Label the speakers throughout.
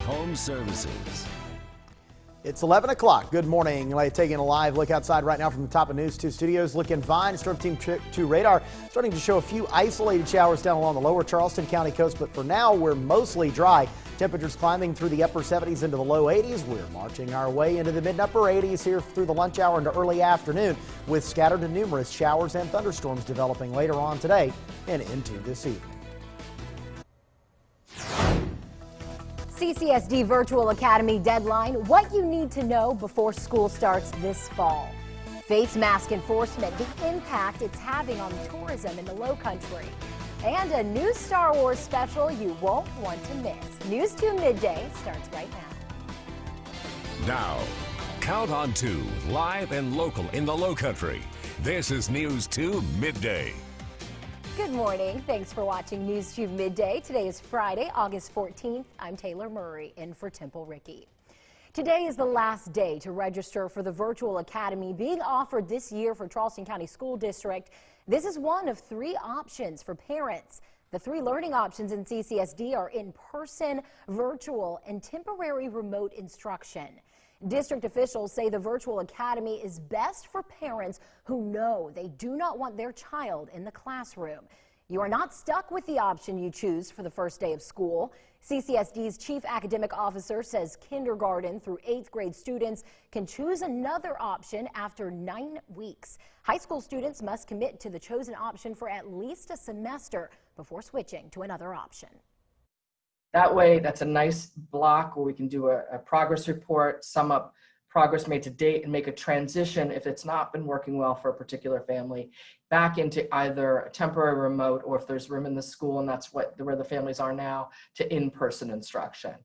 Speaker 1: Home Services.
Speaker 2: It's 11 o'clock. Good morning. Taking a live look outside right now from the top of News 2 studios. Looking fine. Storm Team 2 radar starting to show a few isolated showers down along the lower Charleston County coast, but for now we're mostly dry. Temperatures climbing through the upper 70s into the low 80s. We're marching our way into the mid and upper 80s here through the lunch hour into early afternoon, with scattered and numerous showers and thunderstorms developing later on today and into this evening.
Speaker 3: CCSD Virtual Academy deadline, what you need to know before school starts this fall. Face mask enforcement, the impact it's having on tourism in the Lowcountry. And a new Star Wars special you won't want to miss. News 2 Midday starts right now.
Speaker 1: Now, Count on 2, live and local in the Lowcountry. This is News 2 Midday.
Speaker 3: Good morning. Thanks for watching News 2 Midday. Today is Friday, August 14th. I'm Taylor Murray in for Temple Ricky. Today is the last day to register for the Virtual Academy being offered this year for Charleston County School District. This is one of 3 options for parents. The 3 learning options in CCSD are in-person, virtual, and temporary remote instruction. District officials say the Virtual Academy is best for parents who know they do not want their child in the classroom. You are not stuck with the option you choose for the first day of school. CCSD's chief academic officer says kindergarten through 8th grade students can choose another option after 9 weeks. High school students must commit to the chosen option for at least a semester before switching to another option.
Speaker 4: That way, that's a nice block where we can do a progress report, sum up progress made to date, and make a transition, if it's not been working well for a particular family, back into either a temporary remote, or if there's room in the school, and that's where the families are now, to in-person instruction.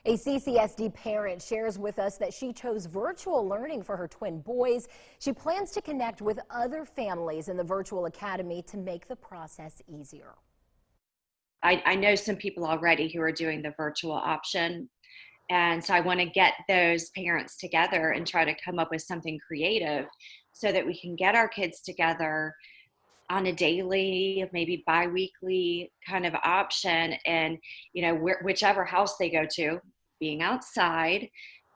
Speaker 3: A CCSD parent shares with us that she chose virtual learning for her twin boys. She plans to connect with other families in the Virtual Academy to make the process easier.
Speaker 5: I know some people already who are doing the virtual option, and so I want to get those parents together and try to come up with something creative so that we can get our kids together on a daily, maybe bi-weekly kind of option, and whichever house they go to, being outside,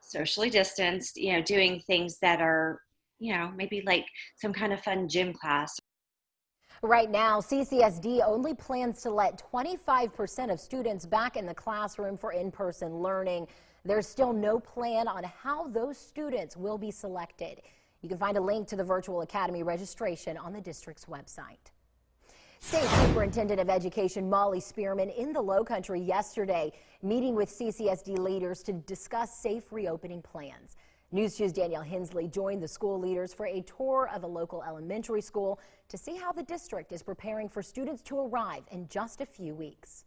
Speaker 5: socially distanced, doing things that are maybe like some kind of fun gym class.
Speaker 3: Right now, CCSD only plans to let 25% of students back in the classroom for in-person learning. There's still no plan on how those students will be selected. You can find a link to the Virtual Academy registration on the district's website. State Superintendent of Education Molly Spearman in the Lowcountry yesterday, meeting with CCSD leaders to discuss safe reopening plans. News 2's Danielle Hensley joined the school leaders for a tour of a local elementary school to see how the district is preparing for students to arrive in just a few weeks.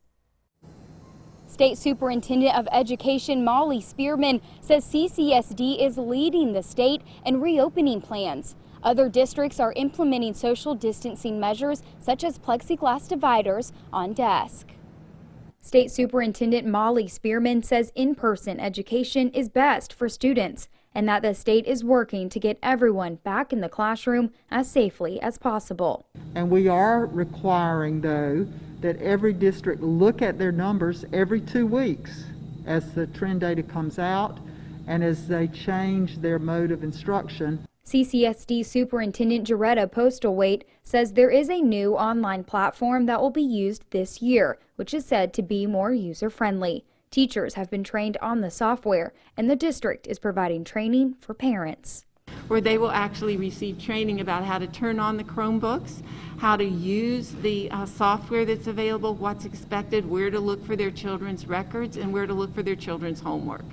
Speaker 6: State Superintendent of Education Molly Spearman says CCSD is leading the state in reopening plans. Other districts are implementing social distancing measures such as plexiglass dividers on desk. State Superintendent Molly Spearman says in-person education is best for students, and that the state is working to get everyone back in the classroom as safely as possible.
Speaker 7: And we are requiring, though, that every district look at their numbers every 2 weeks as the trend data comes out and as they change their mode of instruction.
Speaker 6: CCSD Superintendent Jaretta Postlethwaite says there is a new online platform that will be used this year, which is said to be more user-friendly. Teachers have been trained on the software, and the district is providing training for parents.
Speaker 8: Where they will actually receive training about how to turn on the Chromebooks, how to use the software that's available, what's expected, where to look for their children's records, and where to look for their children's homework.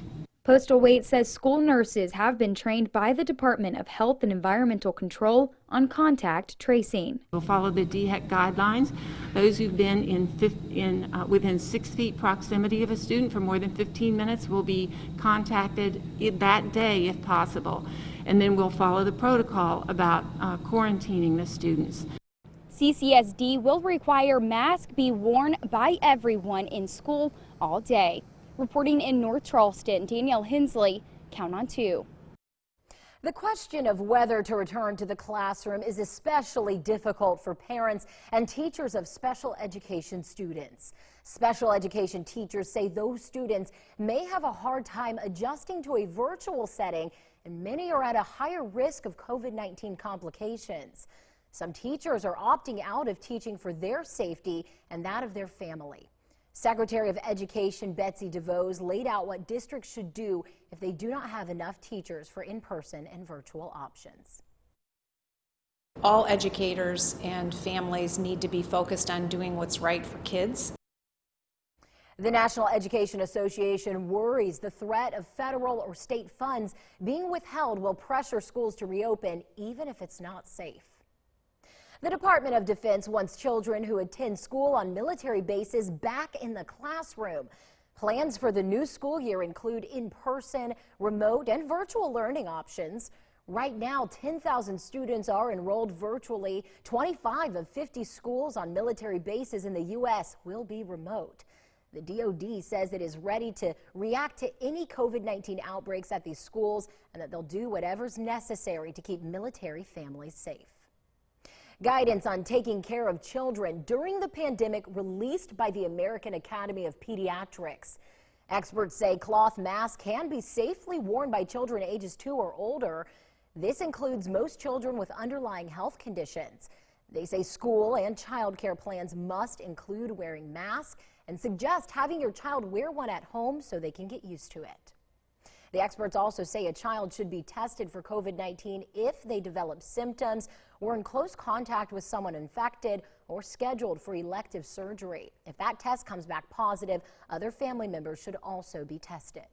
Speaker 6: Postlethwaite says school nurses have been trained by the Department of Health and Environmental Control on contact tracing.
Speaker 8: We'll follow the DHEC guidelines. Those who've been within 6 feet proximity of a student for more than 15 minutes will be contacted that day if possible. And then we'll follow the protocol about quarantining the students.
Speaker 6: CCSD will require masks be worn by everyone in school all day. Reporting in North Charleston, Danielle Hensley, Count on 2.
Speaker 3: The question of whether to return to the classroom is especially difficult for parents and teachers of special education students. Special education teachers say those students may have a hard time adjusting to a virtual setting, and many are at a higher risk of COVID-19 complications. Some teachers are opting out of teaching for their safety and that of their family. Secretary of Education Betsy DeVos laid out what districts should do if they do not have enough teachers for in-person and virtual options.
Speaker 9: All educators and families need to be focused on doing what's right for kids.
Speaker 3: The National Education Association worries the threat of federal or state funds being withheld will pressure schools to reopen, even if it's not safe. The Department of Defense wants children who attend school on military bases back in the classroom. Plans for the new school year include in-person, remote, and virtual learning options. Right now, 10,000 students are enrolled virtually. 25 of 50 schools on military bases in the U.S. will be remote. The DoD says it is ready to react to any COVID-19 outbreaks at these schools and that they'll do whatever's necessary to keep military families safe. Guidance on taking care of children during the pandemic released by the American Academy of Pediatrics. Experts say cloth masks can be safely worn by children ages 2 or older. This includes most children with underlying health conditions. They say school and child care plans must include wearing masks and suggest having your child wear one at home so they can get used to it. The experts also say a child should be tested for COVID-19 if they develop symptoms, were in close contact with someone infected, or scheduled for elective surgery. If that test comes back positive, other family members should also be tested.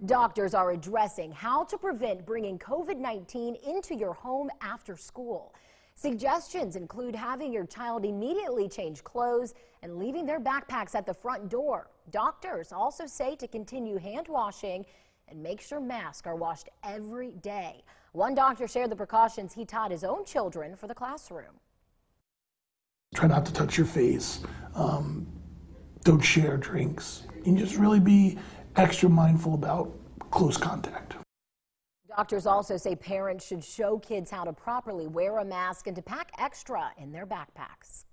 Speaker 3: Doctors are addressing how to prevent bringing COVID-19 into your home after school. Suggestions include having your child immediately change clothes and leaving their backpacks at the front door. Doctors also say to continue hand washing and make sure masks are washed every day. One doctor shared the precautions he taught his own children for the classroom.
Speaker 10: Try not to touch your face. Don't share drinks. And just really be extra mindful about close contact.
Speaker 3: Doctors also say parents should show kids how to properly wear a mask and to pack extra in their backpacks.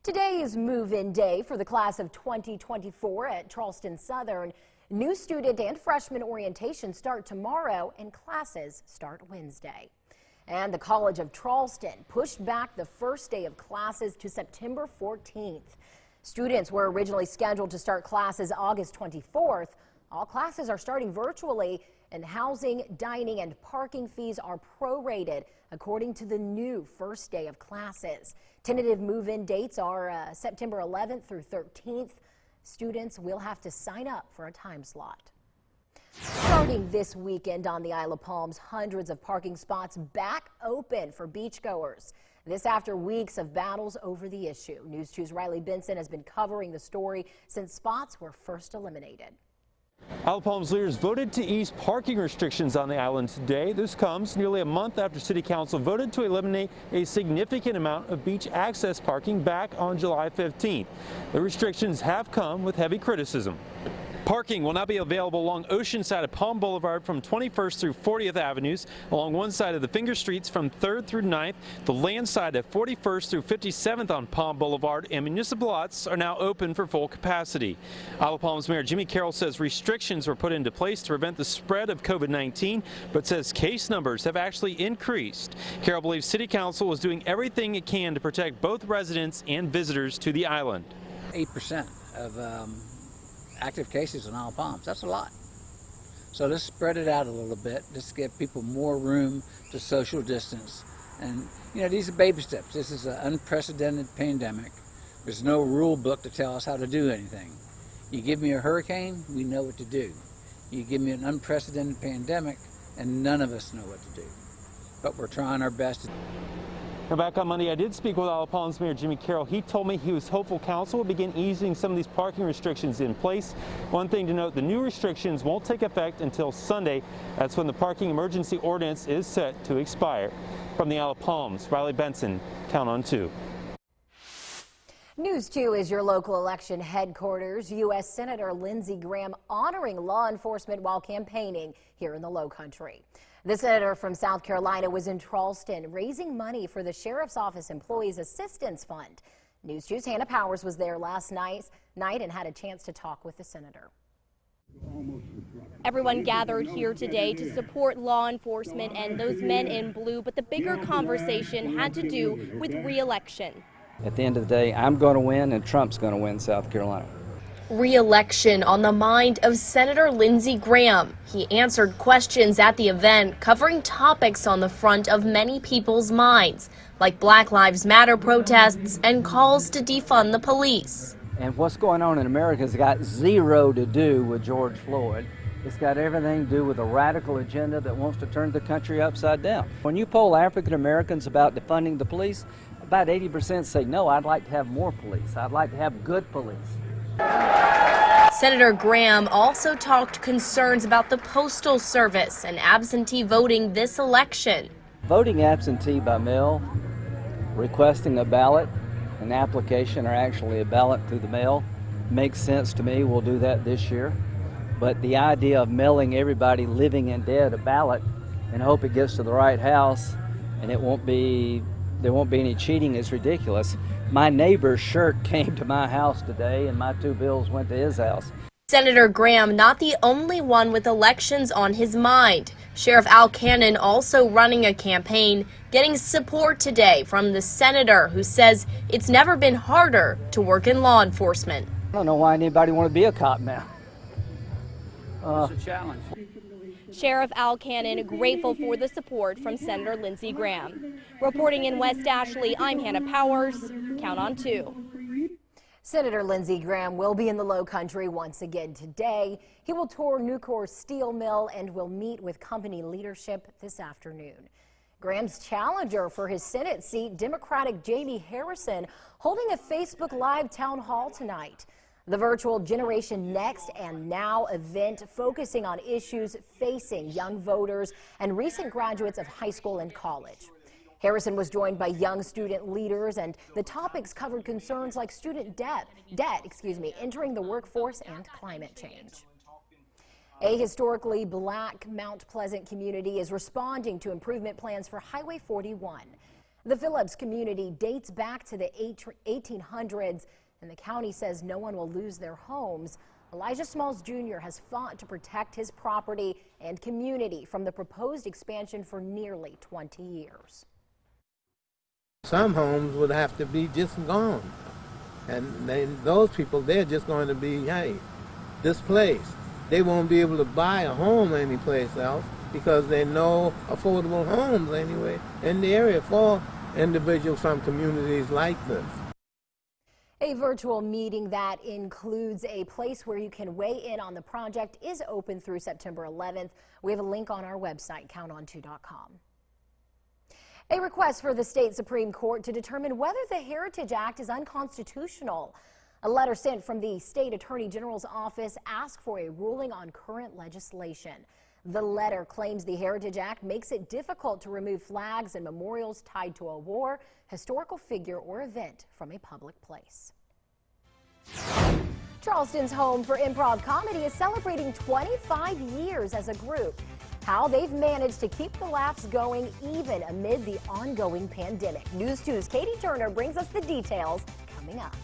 Speaker 3: Today is move-in day for the class of 2024 at Charleston Southern. New student and freshman orientation start tomorrow and classes start Wednesday. And the College of Charleston pushed back the first day of classes to September 14th. Students were originally scheduled to start classes August 24th. All classes are starting virtually, and housing, dining, and parking fees are prorated according to the new first day of classes. Tentative move-in dates are September 11th through 13th. Students will have to sign up for a time slot. Starting this weekend on the Isle of Palms, hundreds of parking spots back open for beachgoers. This after weeks of battles over the issue. News 2's Riley Benson has been covering the story since spots were first eliminated.
Speaker 11: Isle of Palms leaders voted to ease parking restrictions on the island today. This comes nearly a month after City Council voted to eliminate a significant amount of beach access parking back on July 15th. The restrictions have come with heavy criticism. Parking will now be available along Oceanside of Palm Boulevard from 21st through 40th Avenues, along one side of the Finger Streets from 3rd through 9th, the land side of 41st through 57th on Palm Boulevard, and municipal lots are now open for full capacity. Isle of Palms Mayor Jimmy Carroll says restrictions were put into place to prevent the spread of COVID-19, but says case numbers have actually increased. Carroll believes City Council was doing everything it can to protect both residents and visitors to the island.
Speaker 12: 8% of active cases in Isle of Palms. That's a lot. So let's spread it out a little bit. Let's give people more room to social distance. And, you know, these are baby steps. This is an unprecedented pandemic. There's no rule book to tell us how to do anything. You give me a hurricane, we know what to do. You give me an unprecedented pandemic, and none of us know what to do. But we're trying our best.
Speaker 11: Now back on Monday, I did speak with Isle of Palms Mayor Jimmy Carroll. He told me he was hopeful council will begin easing some of these parking restrictions in place. One thing to note, the new restrictions won't take effect until Sunday. That's when the parking emergency ordinance is set to expire. From the Isle of Palms, Riley Benson, Count on 2.
Speaker 3: News 2 is your local election headquarters. U.S. Senator Lindsey Graham honoring law enforcement while campaigning here in the Lowcountry. The senator from South Carolina was in Charleston raising money for the Sheriff's Office Employees Assistance Fund. News 2's Hannah Powers was there last night and had a chance to talk with the senator.
Speaker 13: Everyone gathered here today to support law enforcement and those men in blue, but the bigger conversation had to do with re-election.
Speaker 14: At the end of the day, I'm going to win and Trump's going to win South Carolina.
Speaker 13: Re-election on the mind of Senator Lindsey Graham. He answered questions at the event covering topics on the front of many people's minds, like Black Lives Matter protests and calls to defund the police.
Speaker 14: And what's going on in America has got zero to do with George Floyd. It's got everything to do with a radical agenda that wants to turn the country upside down. When you poll African Americans about defunding the police, about 80% say, no, I'd like to have more police. I'd like to have good police.
Speaker 13: Senator Graham also talked concerns about the Postal Service and absentee voting this election.
Speaker 14: Voting absentee by mail, requesting a ballot, an application, or actually a ballot through the mail makes sense to me. We'll do that this year. But the idea of mailing everybody living and dead a ballot and hope it gets to the right house and there won't be any cheating is ridiculous. My neighbor's shirt came to my house today and my 2 bills went to his house.
Speaker 13: Senator Graham not the only one with elections on his mind. Sheriff Al Cannon also running a campaign, getting support today from the senator who says it's never been harder to work in law enforcement.
Speaker 14: I don't know why anybody want to be a cop now. It's a challenge.
Speaker 13: Sheriff Al Cannon grateful for the support from Senator Lindsey Graham. Reporting in West Ashley, I'm Hannah Powers. Count on 2.
Speaker 3: Senator Lindsey Graham will be in the Low Country once again today. He will tour Nucor's steel mill and will meet with company leadership this afternoon. Graham's challenger for his Senate seat, Democratic Jamie Harrison, holding a Facebook Live town hall tonight. The virtual Generation Next and Now event focusing on issues facing young voters and recent graduates of high school and college. Harrison was joined by young student leaders, and the topics covered concerns like student debt, entering the workforce and climate change. A historically black Mount Pleasant community is responding to improvement plans for Highway 41. The Phillips community dates back to the 1800s, and the county says no one will lose their homes. Elijah Smalls Jr. has fought to protect his property and community from the proposed expansion for nearly 20 years.
Speaker 15: Some homes would have to be just gone, and those people, they're just going to be, displaced. They won't be able to buy a home anyplace else because there are no affordable homes anyway in the area for individuals from communities like this.
Speaker 3: A virtual meeting that includes a place where you can weigh in on the project is open through September 11th. We have a link on our website, counton2.com. A request for the state Supreme Court to determine whether the Heritage Act is unconstitutional. A letter sent from the state attorney general's office asks for a ruling on current legislation. The letter claims the Heritage Act makes it difficult to remove flags and memorials tied to a war, historical figure, or event from a public place. Charleston's home for improv comedy is celebrating 25 years as a group. How they've managed to keep the laughs going even amid the ongoing pandemic. News 2's Katie Turner brings us the details coming up.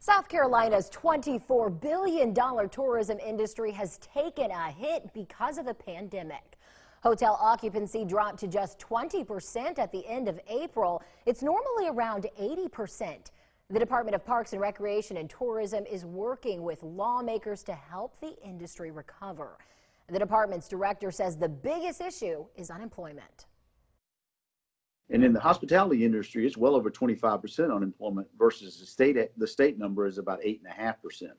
Speaker 3: South Carolina's $24 billion tourism industry has taken a hit because of the pandemic. Hotel occupancy dropped to just 20% at the end of April. It's normally around 80%. The Department of Parks and Recreation and Tourism is working with lawmakers to help the industry recover. The department's director says the biggest issue is unemployment.
Speaker 16: And in the hospitality industry, it's well over 25% unemployment versus the state number is about 8.5%.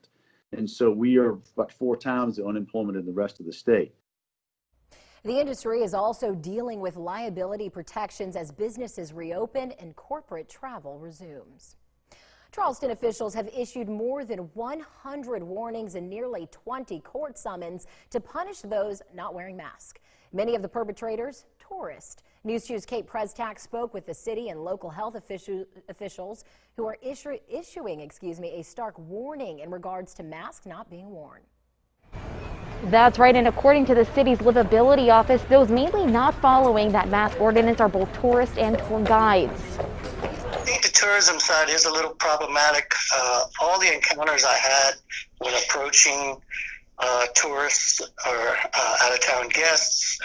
Speaker 16: And so we are about 4 times the unemployment in the rest of the state.
Speaker 3: The industry is also dealing with liability protections as businesses reopen and corporate travel resumes. Charleston officials have issued more than 100 warnings and nearly 20 court summons to punish those not wearing masks. Many of the perpetrators, tourists. News 2's Kate Prestak spoke with the city and local health officials who are issuing a stark warning in regards to masks not being worn.
Speaker 17: That's right, and according to the city's livability office, those mainly not following that mask ordinance are both tourists and tour guides.
Speaker 18: I think the tourism side is a little problematic. All the encounters I had when approaching tourists or out-of-town guests,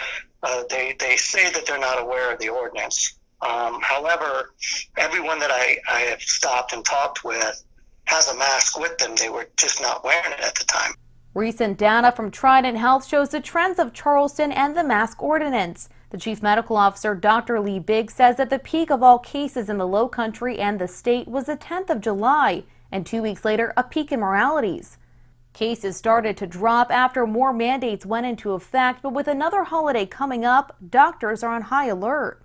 Speaker 18: they say that they're not aware of the ordinance. However, everyone that I have stopped and talked with has a mask with them. They were just not wearing it at the time.
Speaker 19: Recent data from Trident Health shows the trends of Charleston and the mask ordinance. The chief medical officer, Dr. Lee Biggs, says that the peak of all cases in the Low Country and the state was the 10th of July, and 2 weeks later, a peak in mortalities. Cases started to drop after more mandates went into effect, but with another holiday coming up, doctors are on high alert.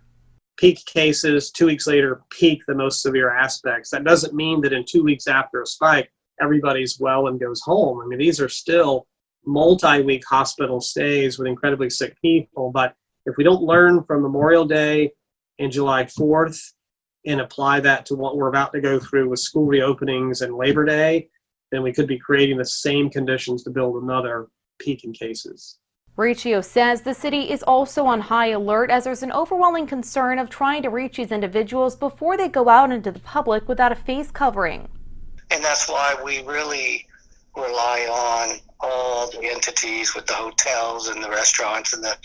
Speaker 20: Peak cases, 2 weeks later, peak the most severe aspects. That doesn't mean that in 2 weeks after a spike, everybody's well and goes home. I mean, these are still multi-week hospital stays with incredibly sick people. But if we don't learn from Memorial Day and July 4th and apply that to what we're about to go through with school reopenings and Labor Day, then we could be creating the same conditions to build another peak in cases.
Speaker 19: Riccio says the city is also on high alert as there's an overwhelming concern of trying to reach these individuals before they go out into the public without a face covering.
Speaker 18: And that's why we really rely on all the entities with the hotels and the restaurants and the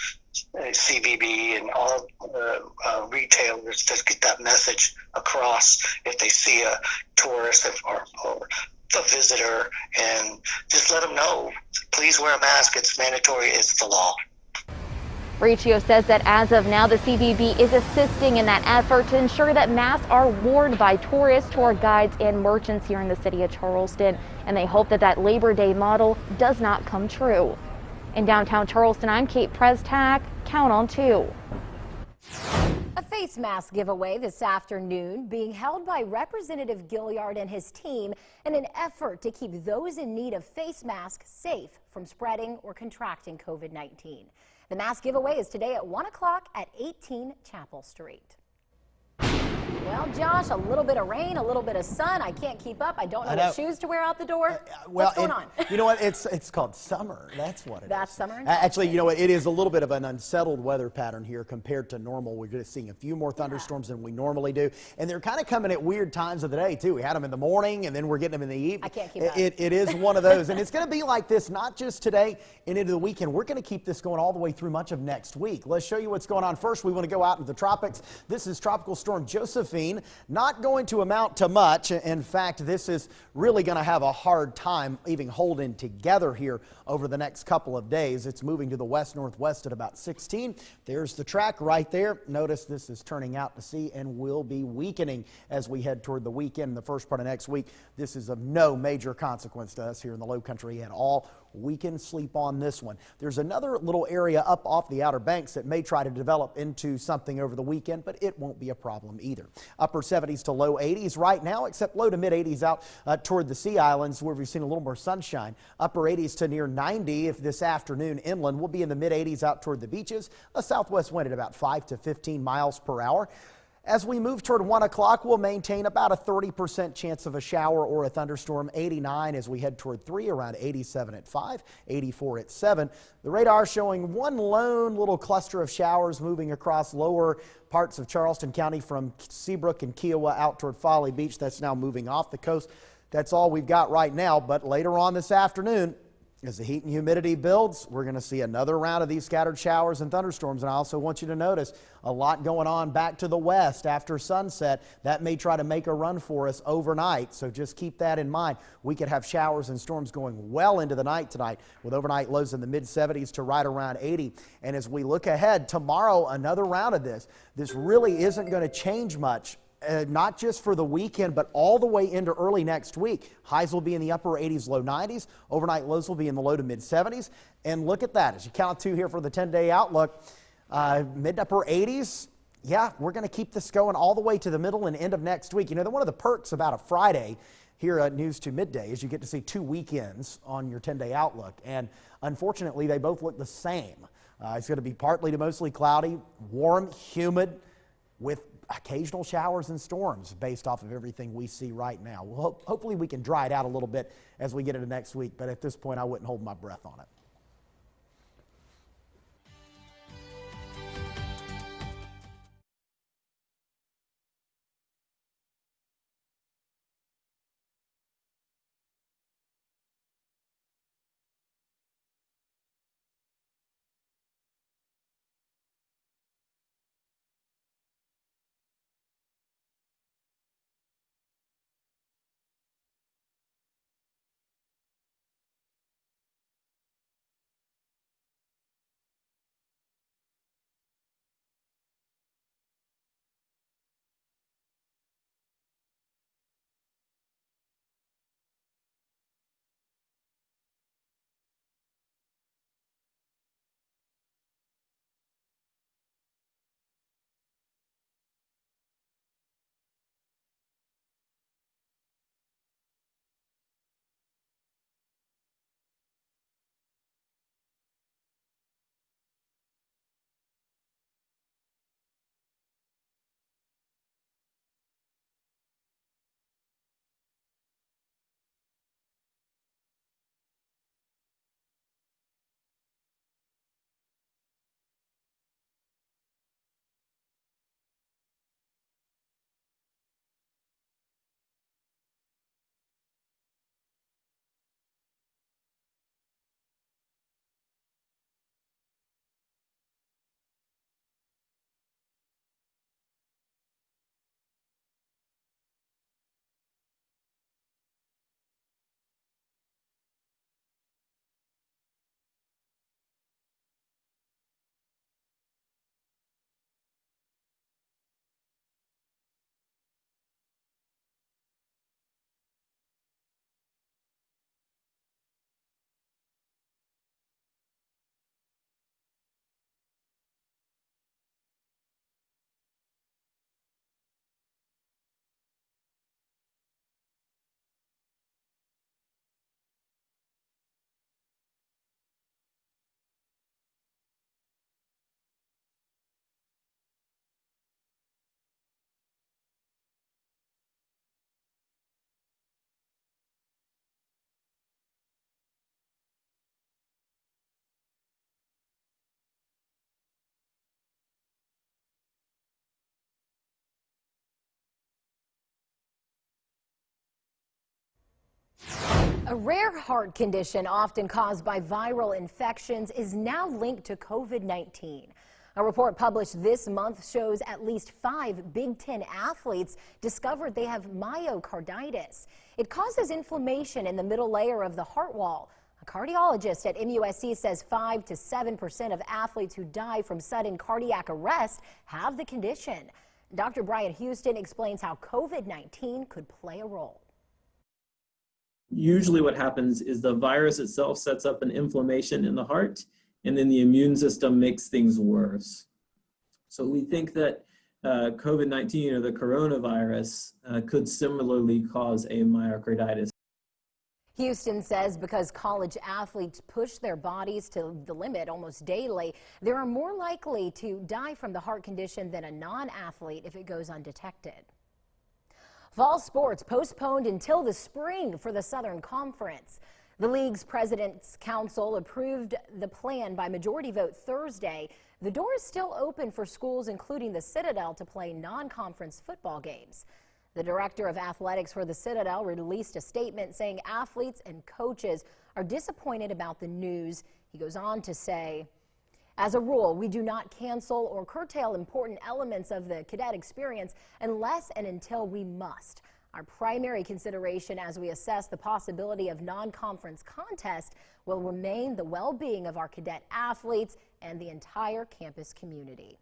Speaker 18: CBD and all the retailers to get that message across if they see a tourist or a visitor, and just let them know, please wear a mask. It's mandatory. It's the law.
Speaker 17: Riccio says that as of now, the CBB is assisting in that effort to ensure that masks are worn by tourists, tour guides, and merchants here in the city of Charleston, and they hope that that Labor Day model does not come true. In downtown Charleston, I'm Kate Prestak. Count on 2.
Speaker 3: A face mask giveaway this afternoon being held by Representative Gilliard and his team in an effort to keep those in need of face masks safe from spreading or contracting COVID-19. The mask giveaway is today at 1 o'clock at 18 Chapel Street. Well, Josh, a little bit of rain, a little bit of sun. I can't keep up. I don't know what shoes to wear out the door. What's going on?
Speaker 2: You know what? It's called summer. That's what it is.
Speaker 3: That's summer.
Speaker 2: Actually, you know what? It is a little bit of an unsettled weather pattern here compared to normal. We're just seeing a few more thunderstorms than we normally do. And they're kind of coming at weird times of the day, too. We had them in the morning, and then we're getting them in the evening.
Speaker 3: I can't keep up.
Speaker 2: It is one of those. And it's going to be like this not just today and into the weekend. We're going to keep this going all the way through much of next week. Let's show you what's going on. First, we want to go out into the tropics. This is Tropical Storm Josephine. Not going to amount to much. In fact, this is really going to have a hard time even holding together here over the next couple of days. It's moving to the west-northwest at about 16. There's the track right there. Notice this is turning out to sea and will be weakening as we head toward the weekend, the first part of next week. This is of no major consequence to us here in the Low Country at all. We can sleep on this one. There's another little area up off the Outer Banks that may try to develop into something over the weekend, but it won't be a problem either. Upper 70s to low 80s right now, except low to mid 80s out toward the Sea Islands where we've seen a little more sunshine. Upper 80s to near 90 if this afternoon inland. We'll be in the mid 80s out toward the beaches. A southwest wind at about 5 to 15 miles per hour. As we move toward 1 o'clock, we'll maintain about a 30% chance of a shower or a thunderstorm. 89 as we head toward 3, around 87 at 5, 84 at 7. The radar showing one lone little cluster of showers moving across lower parts of Charleston County from Seabrook and Kiowa out toward Folly Beach. That's now moving off the coast. That's all we've got right now, but later on this afternoon, as the heat and humidity builds, we're going to see another round of these scattered showers and thunderstorms. And I also want you to notice a lot going on back to the west after sunset. That may try to make a run for us overnight, so just keep that in mind. We could have showers and storms going well into the night tonight, with overnight lows in the mid-70s to right around 80. And as we look ahead, tomorrow, another round of this. This really isn't going to change much. Not just for the weekend, but all the way into early next week. Highs will be in the upper 80s, low 90s. Overnight lows will be in the low to mid 70s. And look at that. As you count to here for the 10-day outlook, mid to upper 80s. Yeah, we're going to keep this going all the way to the middle and end of next week. You know, one of the perks about a Friday here at News to Midday is you get to see 2 weekends on your 10-day outlook. And unfortunately, they both look the same. It's going to be partly to mostly cloudy, warm, humid, with occasional showers and storms based off of everything we see right now. Well, hopefully we can dry it out a little bit as we get into next week, but at this point I wouldn't hold my breath on it.
Speaker 3: A rare heart condition often caused by viral infections is now linked to COVID-19. A report published this month shows at least 5 Big Ten athletes discovered they have myocarditis. It causes inflammation in the middle layer of the heart wall. A cardiologist at MUSC says 5 to 7% of athletes who die from sudden cardiac arrest have the condition. Dr. Brian Houston explains how COVID-19 could play a role.
Speaker 21: Usually what happens is the virus itself sets up an inflammation in the heart, and then the immune system makes things worse. So we think that COVID-19 or the coronavirus could similarly cause a myocarditis.
Speaker 3: Houston says because college athletes push their bodies to the limit almost daily, they are more likely to die from the heart condition than a non-athlete if it goes undetected. Fall sports postponed until the spring for the Southern Conference. The league's President's Council approved the plan by majority vote Thursday. The door is still open for schools, including the Citadel, to play non-conference football games. The director of athletics for the Citadel released a statement saying athletes and coaches are disappointed about the news. He goes on to say, as a rule, we do not cancel or curtail important elements of the cadet experience unless and until we must. Our primary consideration as we assess the possibility of non-conference contest will remain the well-being of our cadet athletes and the entire campus community.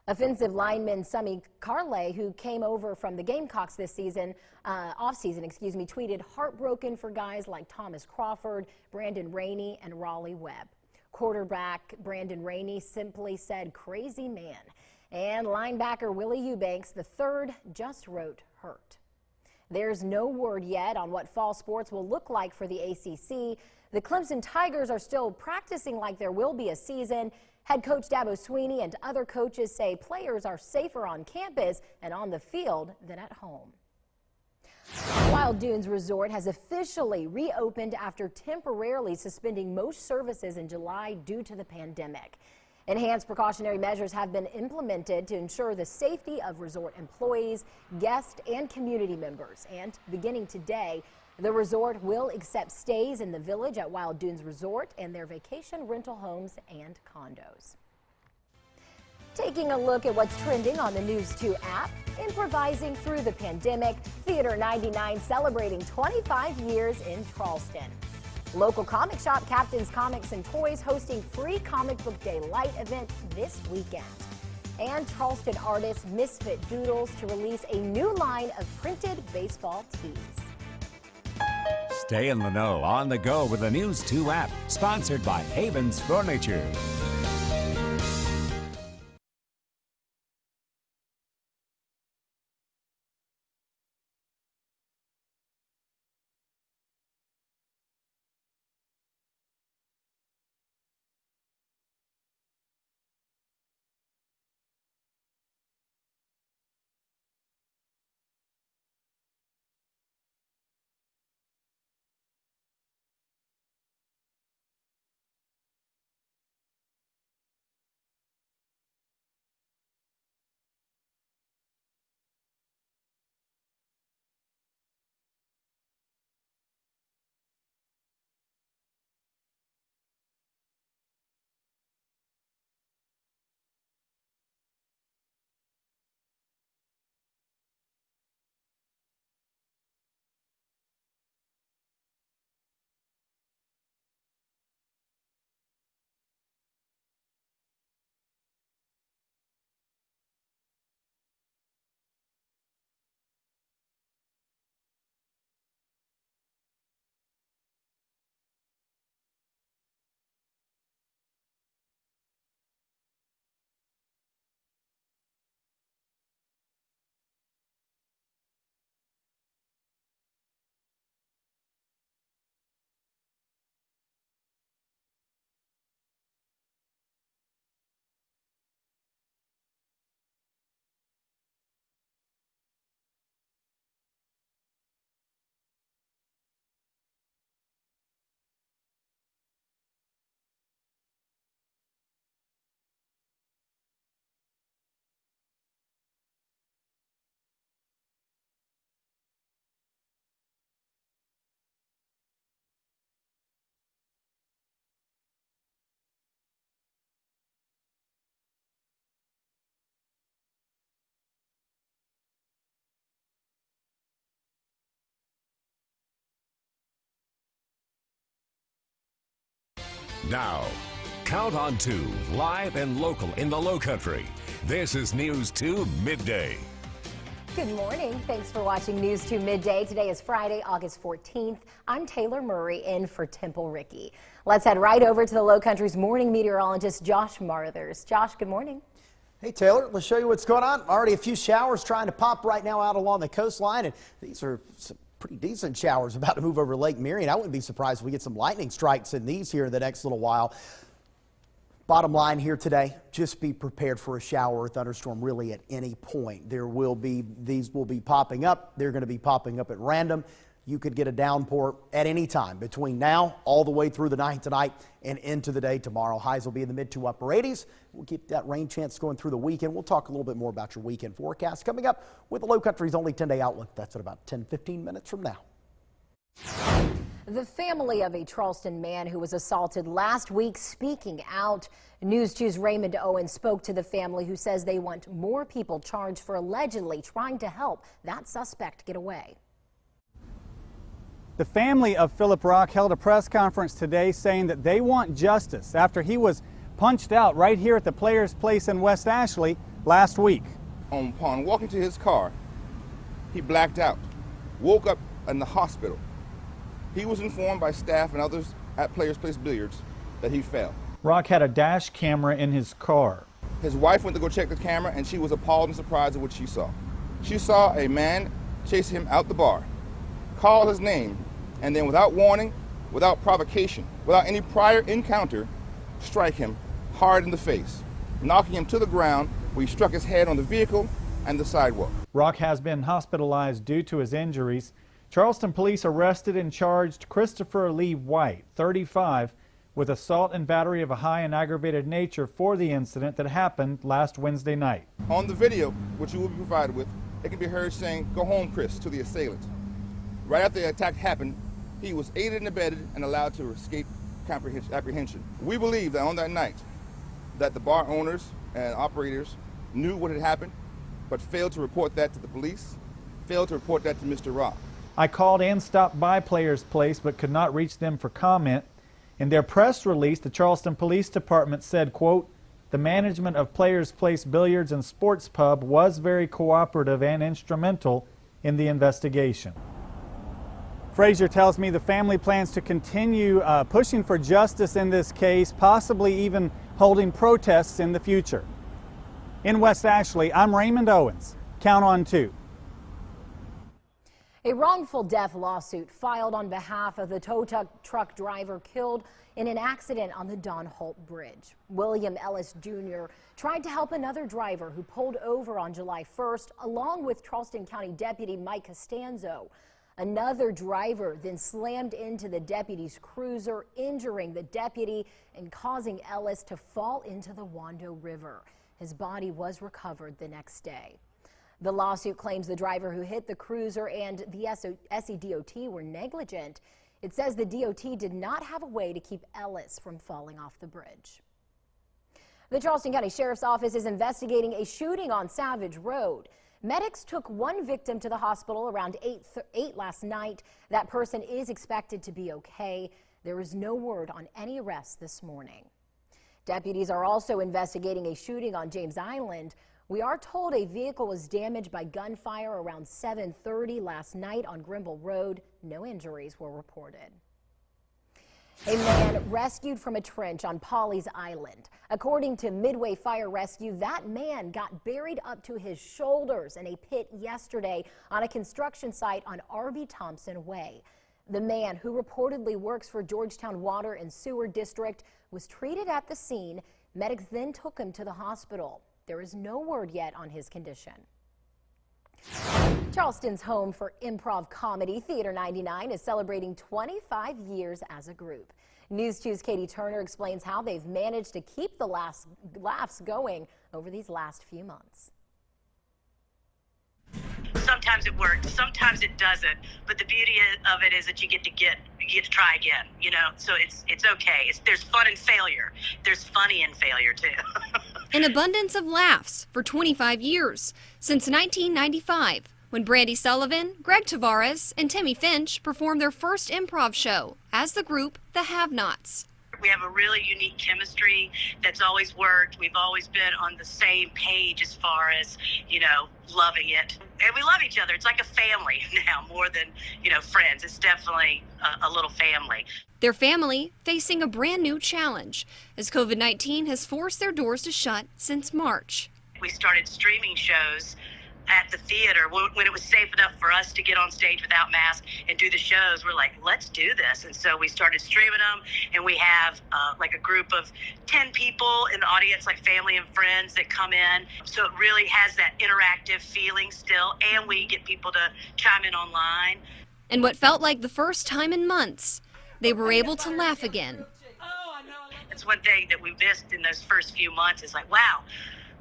Speaker 3: Offensive lineman Sami Carley, who came over from the Gamecocks this season, tweeted heartbroken for guys like Thomas Crawford, Brandon Rainey, and Raleigh Webb. Quarterback Brandon Rainey simply said, "Crazy man." And linebacker Willie Eubanks III just wrote, "Hurt." There's no word yet on what fall sports will look like for the ACC. The Clemson Tigers are still practicing like there will be a season. Head coach Dabo Sweeney and other coaches say players are safer on campus and on the field than at home. Wild Dunes Resort has officially reopened after temporarily suspending most services in July due to the pandemic. Enhanced precautionary measures have been implemented to ensure the safety of resort employees, guests, and community members. And beginning today, the resort will accept stays in the village at Wild Dunes Resort and their vacation rental homes and condos. Taking a look at what's trending on the News 2 app, improvising through the pandemic, Theater 99 celebrating 25 years in Charleston. Local comic shop Captain's Comics and Toys hosting free Comic Book Day Light event this weekend. And Charleston artist Misfit Doodles to release a new line of printed baseball tees.
Speaker 1: Stay in the know on the go with the News 2 app, sponsored by Havens Furniture. Now, Count on 2, live and local in the Lowcountry. This is News 2 Midday.
Speaker 3: Good morning. Thanks for watching News 2 Midday. Today is Friday, August 14th. I'm Taylor Murray in for Temple Ricky. Let's head right over to the Lowcountry's morning meteorologist, Josh Marthers. Josh, good morning.
Speaker 2: Hey, Taylor, let's show you what's going on. Already a few showers trying to pop right now out along the coastline, and these are some pretty decent showers about to move over Lake Marion. I wouldn't be surprised if we get some lightning strikes in these here in the next little while. Bottom line here today, just be prepared for a shower or thunderstorm really at any point. These will be popping up. They're going to be popping up at random. You could get a downpour at any time between now all the way through the night tonight and into the day tomorrow. Highs will be in the mid to upper 80s. We'll keep that rain chance going through the weekend. We'll talk a little bit more about your weekend forecast coming up with the Low Country's only 10-day outlook. That's at about 10-15 minutes from now.
Speaker 3: The family of a Charleston man who was assaulted last week speaking out. News 2's Raymond Owens spoke to the family, who says they want more people charged for allegedly trying to help that suspect get away.
Speaker 4: The family of Philip Rock held a press conference today saying that they want justice after he was punched out right here at the Players Place in West Ashley last week.
Speaker 22: Upon walking to his car, he blacked out, woke up in the hospital. He was informed by staff and others at Players Place Billiards that he fell.
Speaker 4: Rock had a dash camera in his car.
Speaker 22: His wife went to go check the camera, and she was appalled and surprised at what she saw. She saw a man chase him out the bar, call his name, and then without warning, without provocation, without any prior encounter, strike him hard in the face, knocking him to the ground where he struck his head on the vehicle and the sidewalk.
Speaker 4: Rock has been hospitalized due to his injuries. Charleston police arrested and charged Christopher Lee White, 35, with assault and battery of a high and aggravated nature for the incident that happened last Wednesday night.
Speaker 22: On the video, which you will be provided with, it can be heard saying, "Go home, Chris," to the assailant. Right after the attack happened, he was aided and abetted and allowed to escape apprehension. We believe that on that night, that the bar owners and operators knew what had happened, but failed to report that to the police, failed to report that to Mr. Rock.
Speaker 4: I called and stopped by Players Place but could not reach them for comment. In their press release, the Charleston Police Department said, quote, "The management of Players Place Billiards and Sports Pub was very cooperative and instrumental in the investigation." Frazier tells me the family plans to continue pushing for justice in this case, possibly even holding protests in the future. In West Ashley, I'm Raymond Owens. Count on 2.
Speaker 3: A wrongful death lawsuit filed on behalf of the tow truck driver killed in an accident on the Don Holt Bridge. William Ellis Jr. tried to help another driver who pulled over on July 1st, along with Charleston County Deputy Mike Costanzo. Another driver then slammed into the deputy's cruiser, injuring the deputy and causing Ellis to fall into the Wando River. His body was recovered the next day. The lawsuit claims the driver who hit the cruiser and the SCDOT were negligent. It says the DOT did not have a way to keep Ellis from falling off the bridge. The Charleston County Sheriff's Office is investigating a shooting on Savage Road. Medics took one victim to the hospital around 8 last night. That person is expected to be okay. There is no word on any arrests this morning. Deputies are also investigating a shooting on James Island. We are told a vehicle was damaged by gunfire around 7:30 last night on Grimble Road. No injuries were reported. A man rescued from a trench on Pawleys Island. According to Midway Fire Rescue, that man got buried up to his shoulders in a pit yesterday on a construction site on R.B. Thompson Way. The man, who reportedly works for Georgetown Water and Sewer District, was treated at the scene. Medics then took him to the hospital. There is no word yet on his condition. Charleston's home for improv comedy, Theater 99, is celebrating 25 years as a group. News 2's Katie Turner explains how they've managed to keep the laughs going over these last few months.
Speaker 23: Sometimes it works, sometimes it doesn't, but the beauty of it is that you get to try again, you know, so it's okay. There's fun in failure. There's funny in failure too.
Speaker 24: An abundance of laughs for 25 years, since 1995, when Brandy Sullivan, Greg Tavares, and Timmy Finch performed their first improv show as the group The Have-Nots.
Speaker 23: We have a really unique chemistry that's always worked. We've always been on the same page as far as, you know, loving it. And we love each other. It's like a family now, more than, you know, friends. It's definitely a little family.
Speaker 24: Their family facing a brand new challenge as COVID-19 has forced their doors to shut since March.
Speaker 23: We started streaming shows at the theater when it was safe enough for us to get on stage without masks and do the shows. We're like, let's do this. And so we started streaming them, and we have like a group of 10 people in the audience, like family and friends that come in. So it really has that interactive feeling still, and we get people to chime in online.
Speaker 24: And what felt like the first time in months, they were able to laugh again.
Speaker 23: It's one thing that we missed in those first few months. It's like, wow,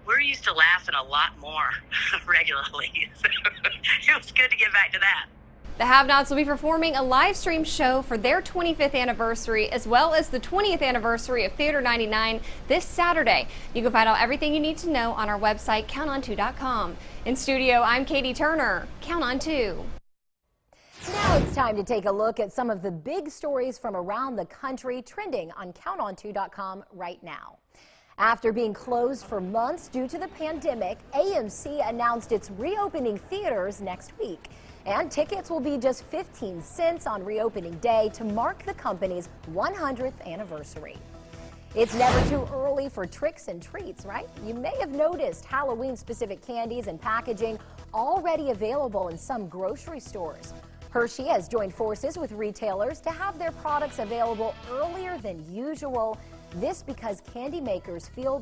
Speaker 23: we're used to laughing a lot more regularly. So it was good to get back to that.
Speaker 24: The Have-Nots will be performing a live stream show for their 25th anniversary as well as the 20th anniversary of Theater 99 this Saturday. You can find out everything you need to know on our website, counton2.com. In studio, I'm Katie Turner. Count on 2.
Speaker 3: Now it's time to take a look at some of the big stories from around the country trending on counton2.com right now. After being closed for months due to the pandemic, AMC announced it's reopening theaters next week. And tickets will be just 15 cents on reopening day to mark the company's 100th anniversary. It's never too early for tricks and treats, right? You may have noticed Halloween-specific candies and packaging already available in some grocery stores. Hershey has joined forces with retailers to have their products available earlier than usual. This because candy makers fear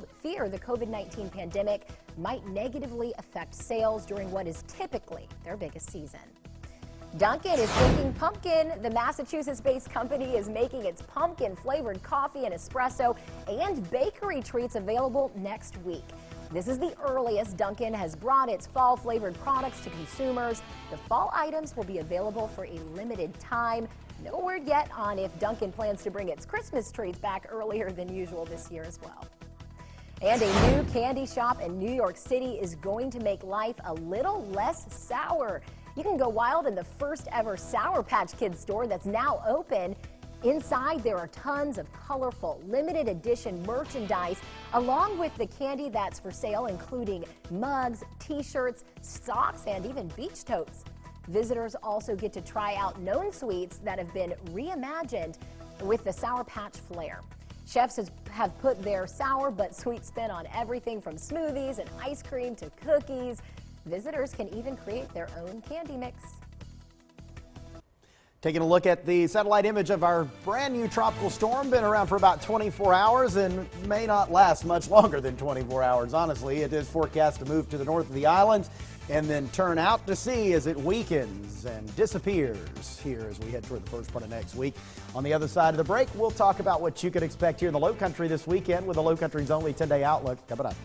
Speaker 3: the COVID-19 pandemic might negatively affect sales during what is typically their biggest season. Dunkin' is thinking pumpkin. The Massachusetts-based company is making its pumpkin-flavored coffee and espresso and bakery treats available next week. This is the earliest Dunkin' has brought its fall-flavored products to consumers. The fall items will be available for a limited time. No word yet on if Dunkin' plans to bring its Christmas treats back earlier than usual this year as well. And a new candy shop in New York City is going to make life a little less sour. You can go wild in the first ever Sour Patch Kids store that's now open. Inside, there are tons of colorful, limited edition merchandise, along with the candy that's for sale, including mugs, t-shirts, socks, and even beach totes. Visitors also get to try out known sweets that have been reimagined with the Sour Patch flair. Chefs have put their sour but sweet spin on everything from smoothies and ice cream to cookies. Visitors can even create their own candy mix.
Speaker 2: Taking a look at the satellite image of our brand new tropical storm. Been around for about 24 hours and may not last much longer than 24 hours. Honestly, it is forecast to move to the north of the island and then turn out to sea as it weakens and disappears here as we head toward the first part of next week. On the other side of the break, we'll talk about what you can expect here in the Low Country this weekend with the Low Country's only 10-day outlook. Coming up.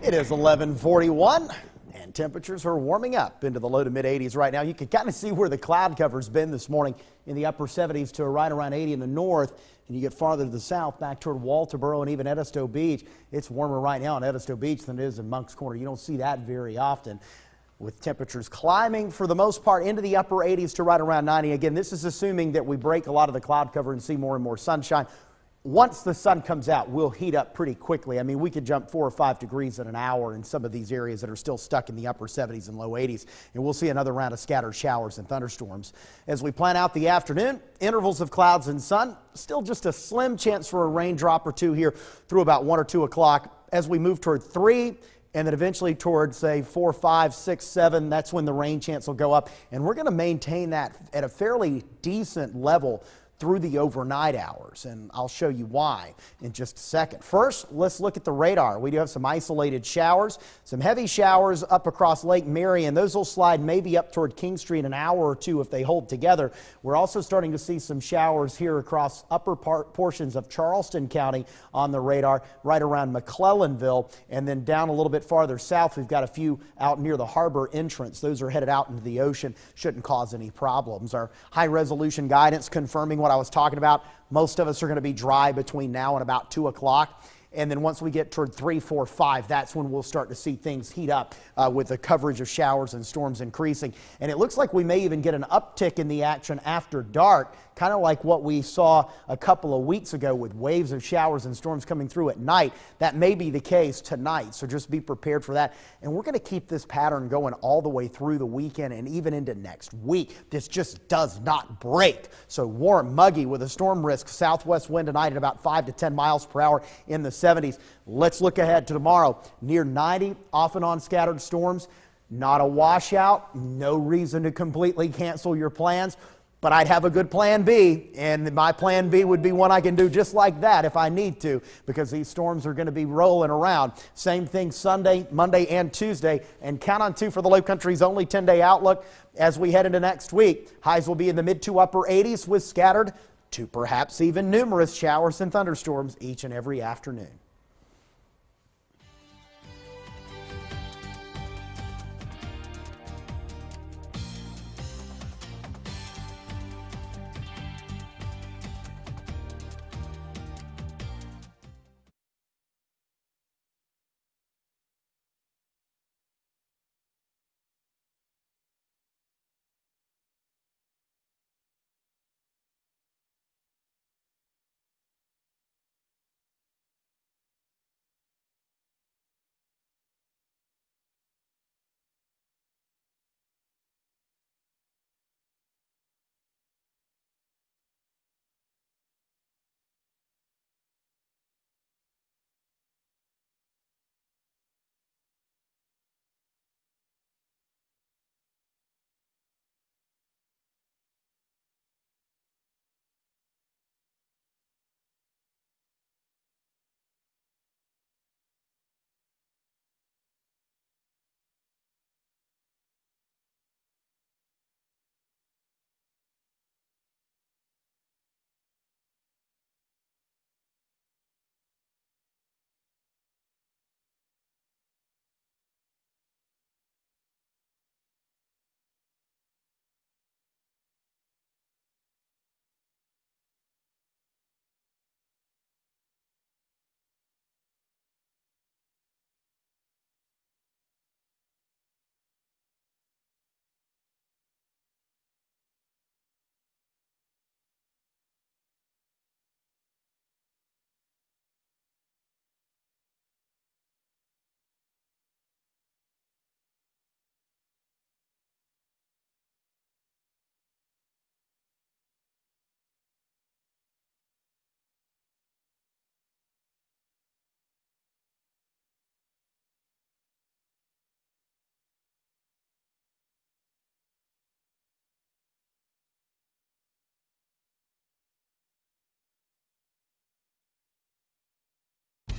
Speaker 2: It is 11:41 and temperatures are warming up into the low to mid 80s right now. You can kind of see where the cloud cover's been this morning in the upper 70s to right around 80 in the north. And you get farther to the south back toward Walterboro and even Edisto Beach. It's warmer right now in Edisto Beach than it is in Moncks Corner. You don't see that very often, with temperatures climbing for the most part into the upper 80s to right around 90. Again, this is assuming that we break a lot of the cloud cover and see more and more sunshine. Once the sun comes out, we'll heat up pretty quickly. I mean, we could jump 4 or 5 degrees in an hour in some of these areas that are still stuck in the upper 70s and low 80s. And we'll see another round of scattered showers and thunderstorms. As we plan out the afternoon, intervals of clouds and sun, still just a slim chance for a raindrop or two here through about 1 or 2 o'clock. As we move toward 3, and then eventually towards, say, 4, 5, 6, 7, that's when the rain chance will go up. And we're going to maintain that at a fairly decent level through the overnight hours, and I'll show you why in just a second. First, let's look at the radar. We do have some isolated showers, some heavy showers up across Lake Marion. Those will slide maybe up toward King Street in an hour or two if they hold together. We're also starting to see some showers here across upper portions of Charleston County on the radar, right around McClellanville, and then down a little bit farther south, we've got a few out near the harbor entrance. Those are headed out into the ocean, shouldn't cause any problems. Our high-resolution guidance confirming what I was talking about. Most of us are going to be dry between now and about 2 o'clock. And then once we get toward 3, 4, 5, that's when we'll start to see things heat up with the coverage of showers and storms increasing. And it looks like we may even get an uptick in the action after dark, kind of like what we saw a couple of weeks ago with waves of showers and storms coming through at night. That may be the case tonight, so just be prepared for that. And we're going to keep this pattern going all the way through the weekend and even into next week. This just does not break. So warm, muggy with a storm risk, southwest wind tonight at about 5 to 10 miles per hour in the 70s. Let's look ahead to tomorrow. Near 90, off and on scattered storms. Not a washout. No reason to completely cancel your plans. But I'd have a good plan B, and my plan B would be one I can do just like that if I need to, because these storms are going to be rolling around. Same thing Sunday, Monday, and Tuesday, and count on 2 for the Low Country's only 10-day outlook. As we head into next week, highs will be in the mid to upper 80s with scattered to perhaps even numerous showers and thunderstorms each and every afternoon.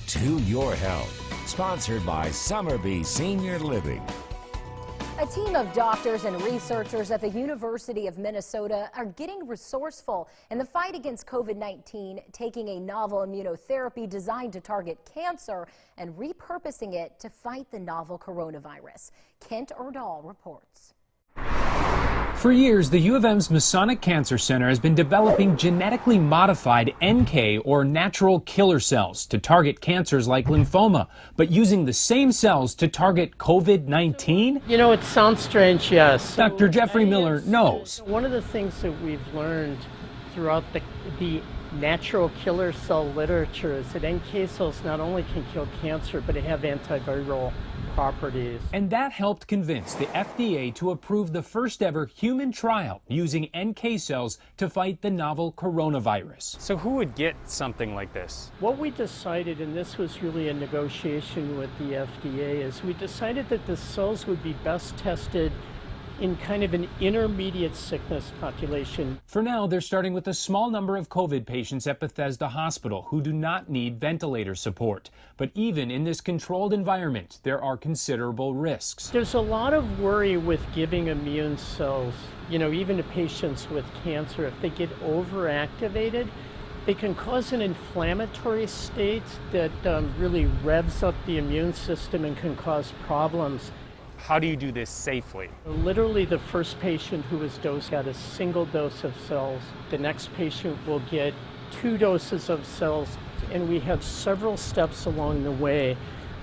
Speaker 1: To Your Health, sponsored by Summerbee Senior Living.
Speaker 3: A team of doctors and researchers at the University of Minnesota are getting resourceful in the fight against COVID-19, taking a novel immunotherapy designed to target cancer and repurposing it to fight the novel coronavirus. Kent Erdahl reports.
Speaker 5: For years, the U of M's Masonic Cancer Center has been developing genetically modified NK, or natural killer cells, to target cancers like lymphoma, but using the same cells to target COVID-19?
Speaker 6: You know, it sounds strange, yes.
Speaker 5: Dr. Jeffrey Miller knows.
Speaker 6: One of the things that we've learned throughout the natural killer cell literature is that NK cells not only can kill cancer, but they have antiviral properties.
Speaker 5: And that helped convince the FDA to approve the first ever human trial using NK cells to fight the novel coronavirus.
Speaker 7: So who would get something like this?
Speaker 6: What we decided, and this was really a negotiation with the FDA, is we decided that the cells would be best tested in kind of an intermediate sickness population.
Speaker 5: For now, they're starting with a small number of COVID patients at Bethesda Hospital who do not need ventilator support. But even in this controlled environment, there are considerable risks.
Speaker 6: There's a lot of worry with giving immune cells, you know, even to patients with cancer. If they get overactivated, it can cause an inflammatory state that really revs up the immune system and can cause problems.
Speaker 7: How do you do this safely?
Speaker 6: Literally, the first patient who was dosed got a single dose of cells. The next patient will get 2 doses of cells, and we have several steps along the way.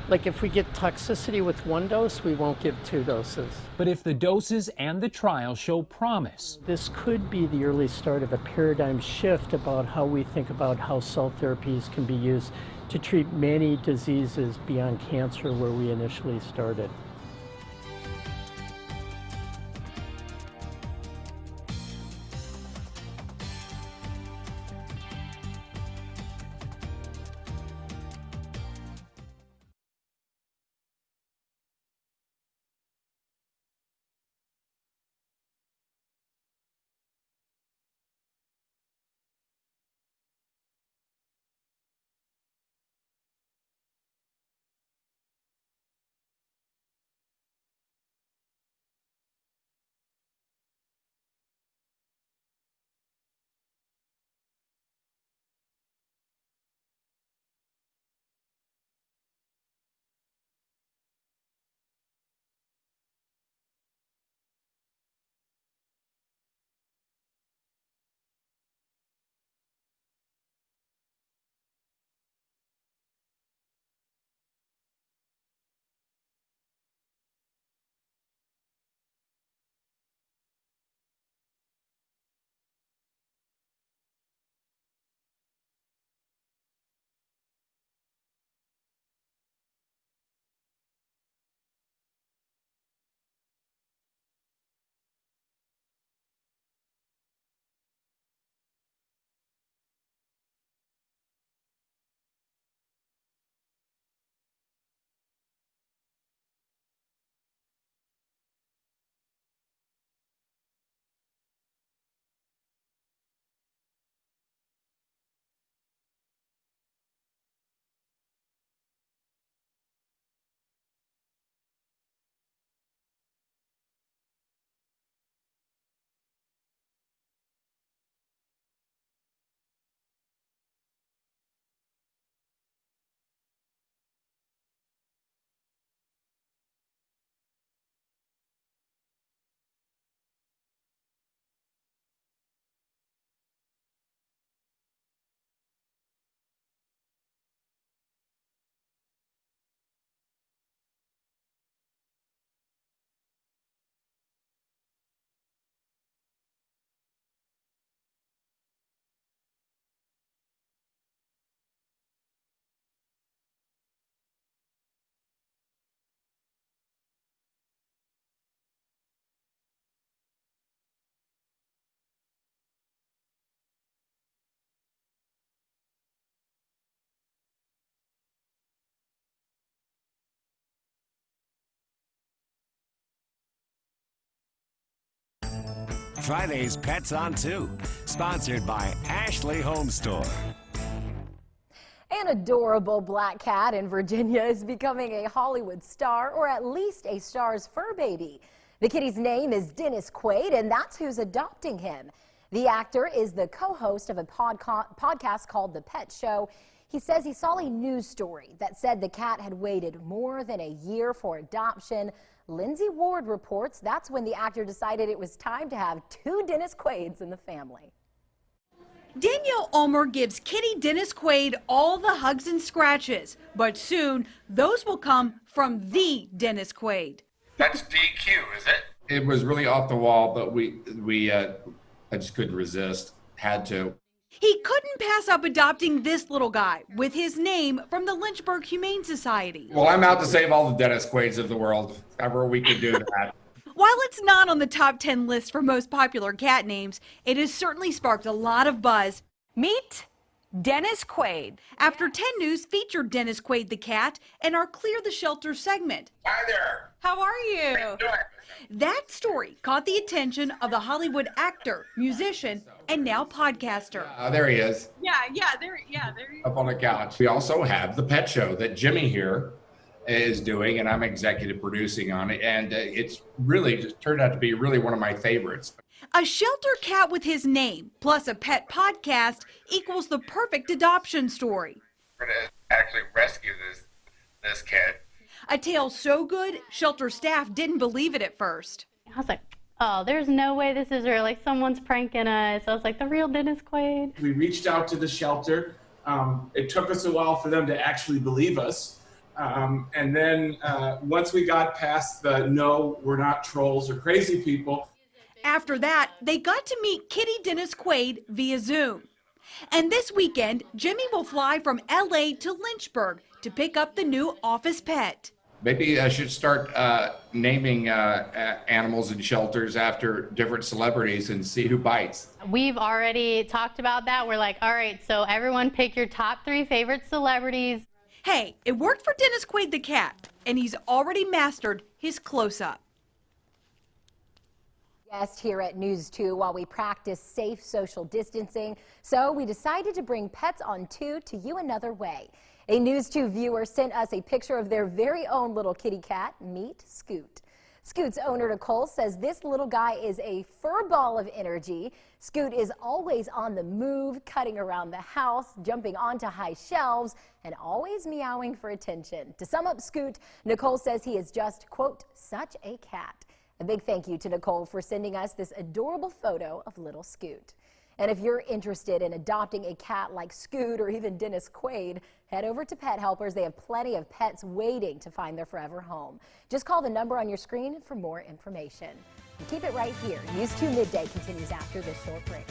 Speaker 6: Like if we get toxicity with 1 dose, we won't give 2 doses.
Speaker 5: But if the doses and the trial show promise,
Speaker 6: this could be the early start of a paradigm shift about how we think about how cell therapies can be used to treat many diseases beyond cancer where we initially started.
Speaker 1: Friday's Pets on 2, sponsored by Ashley Home Store.
Speaker 3: An adorable black cat in Virginia is becoming a Hollywood star, or at least a star's fur baby. The kitty's name is Dennis Quaid, and that's who's adopting him. The actor is the co-host of a podcast called The Pet Show. He says he saw a news story that said the cat had waited more than a year for adoption. Lindsay Ward reports that's when the actor decided it was time to have 2 Dennis Quaids in the family.
Speaker 8: Danielle Ulmer gives kitty Dennis Quaid all the hugs and scratches, but soon those will come from the Dennis Quaid.
Speaker 9: That's DQ, is it? It was really off the wall, but I just couldn't resist. Had to.
Speaker 8: He couldn't pass up adopting this little guy with his name from the Lynchburg Humane Society.
Speaker 9: Well, I'm out to save all the Dennis Quaids of the world. Ever we could do that.
Speaker 8: While it's not on the top 10 list for most popular cat names, it has certainly sparked a lot of buzz. Meet Dennis Quaid. After 10 News featured Dennis Quaid the cat in our Clear the Shelter segment.
Speaker 9: Hi there.
Speaker 8: How are you? That story caught the attention of the Hollywood actor, musician, and now podcaster.
Speaker 9: There he is.
Speaker 8: Yeah, there he is.
Speaker 9: Up on the couch. We also have the Pet Show that Jimmy here is doing, and I'm executive producing on it, and it's really just turned out to be really one of my favorites.
Speaker 8: A shelter cat with his name, plus a pet podcast, equals the perfect adoption story.
Speaker 9: We're going to actually rescue this kid.
Speaker 8: A tale so good, shelter staff didn't believe it at first.
Speaker 10: I was like, oh, there's no way this is real. Like, someone's pranking us. I was like, the real Dennis Quaid.
Speaker 12: We reached out to the shelter. It took us a while for them to actually believe us. And then once we got past the no, we're not trolls or crazy people.
Speaker 8: After that, they got to meet kitty Dennis Quaid via Zoom. And this weekend, Jimmy will fly from LA to Lynchburg to pick up the new office pet.
Speaker 9: Maybe I should start naming animals in shelters after different celebrities and see who bites.
Speaker 10: We've already talked about that. We're like, all right, so everyone pick your top 3 favorite celebrities.
Speaker 8: Hey, it worked for Dennis Quaid the cat, and he's already mastered his close-up.
Speaker 3: Guest here at News 2 while we practice safe social distancing. So we decided to bring Pets on 2 to you another way. A News 2 viewer sent us a picture of their very own little kitty cat. Meet Scoot. Scoot's owner, Nicole, says this little guy is a fur ball of energy. Scoot is always on the move, cutting around the house, jumping onto high shelves, and always meowing for attention. To sum up Scoot, Nicole says he is just, quote, such a cat. A big thank you to Nicole for sending us this adorable photo of little Scoot. And if you're interested in adopting a cat like Scoot or even Dennis Quaid, head over to Pet Helpers. They have plenty of pets waiting to find their forever home. Just call the number on your screen for more information. And keep it right here. News 2 Midday continues after this short break.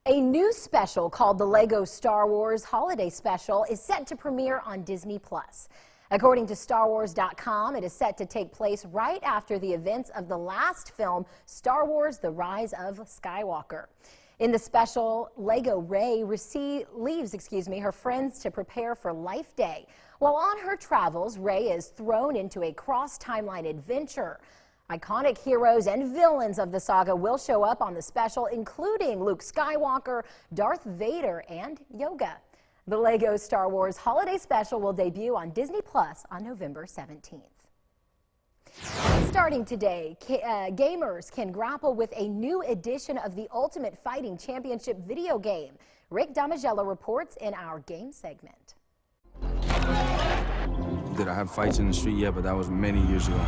Speaker 3: A new special called the Lego Star Wars Holiday Special is set to premiere on Disney+. According to StarWars.com, it is set to take place right after the events of the last film, Star Wars: The Rise of Skywalker. In the special, Lego Rey leaves her friends to prepare for Life Day. While on her travels, Rey is thrown into a cross-timeline adventure. Iconic heroes and villains of the saga will show up on the special, including Luke Skywalker, Darth Vader, and Yoda. The Lego Star Wars Holiday Special will debut on Disney Plus on November 17th. Starting today, gamers can grapple with a new edition of the Ultimate Fighting Championship video game. Rick Damagella reports in our game segment.
Speaker 11: Did I have fights in the street yet? But that was many years ago.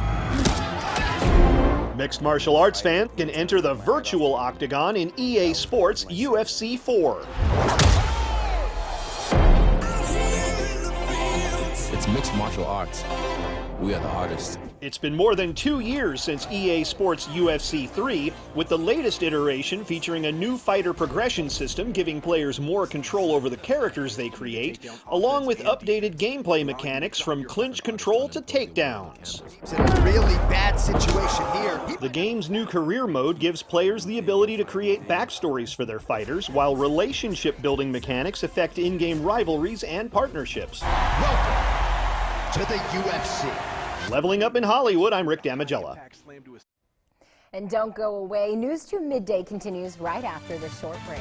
Speaker 13: Mixed martial arts fans can enter the virtual octagon in EA Sports UFC 4.
Speaker 11: It's mixed martial arts. We are the hardest.
Speaker 13: It's been more than 2 years since EA Sports UFC 3, with the latest iteration featuring a new fighter progression system giving players more control over the characters they create, along with updated gameplay mechanics from clinch control to takedowns.
Speaker 14: It's in a really bad situation here.
Speaker 13: The game's new career mode gives players the ability to create backstories for their fighters, while relationship-building mechanics affect in-game rivalries and partnerships.
Speaker 14: Welcome to the UFC.
Speaker 13: Leveling up in Hollywood, I'm Rick Damagella.
Speaker 3: And don't go away. News 2 Midday continues right after this short break.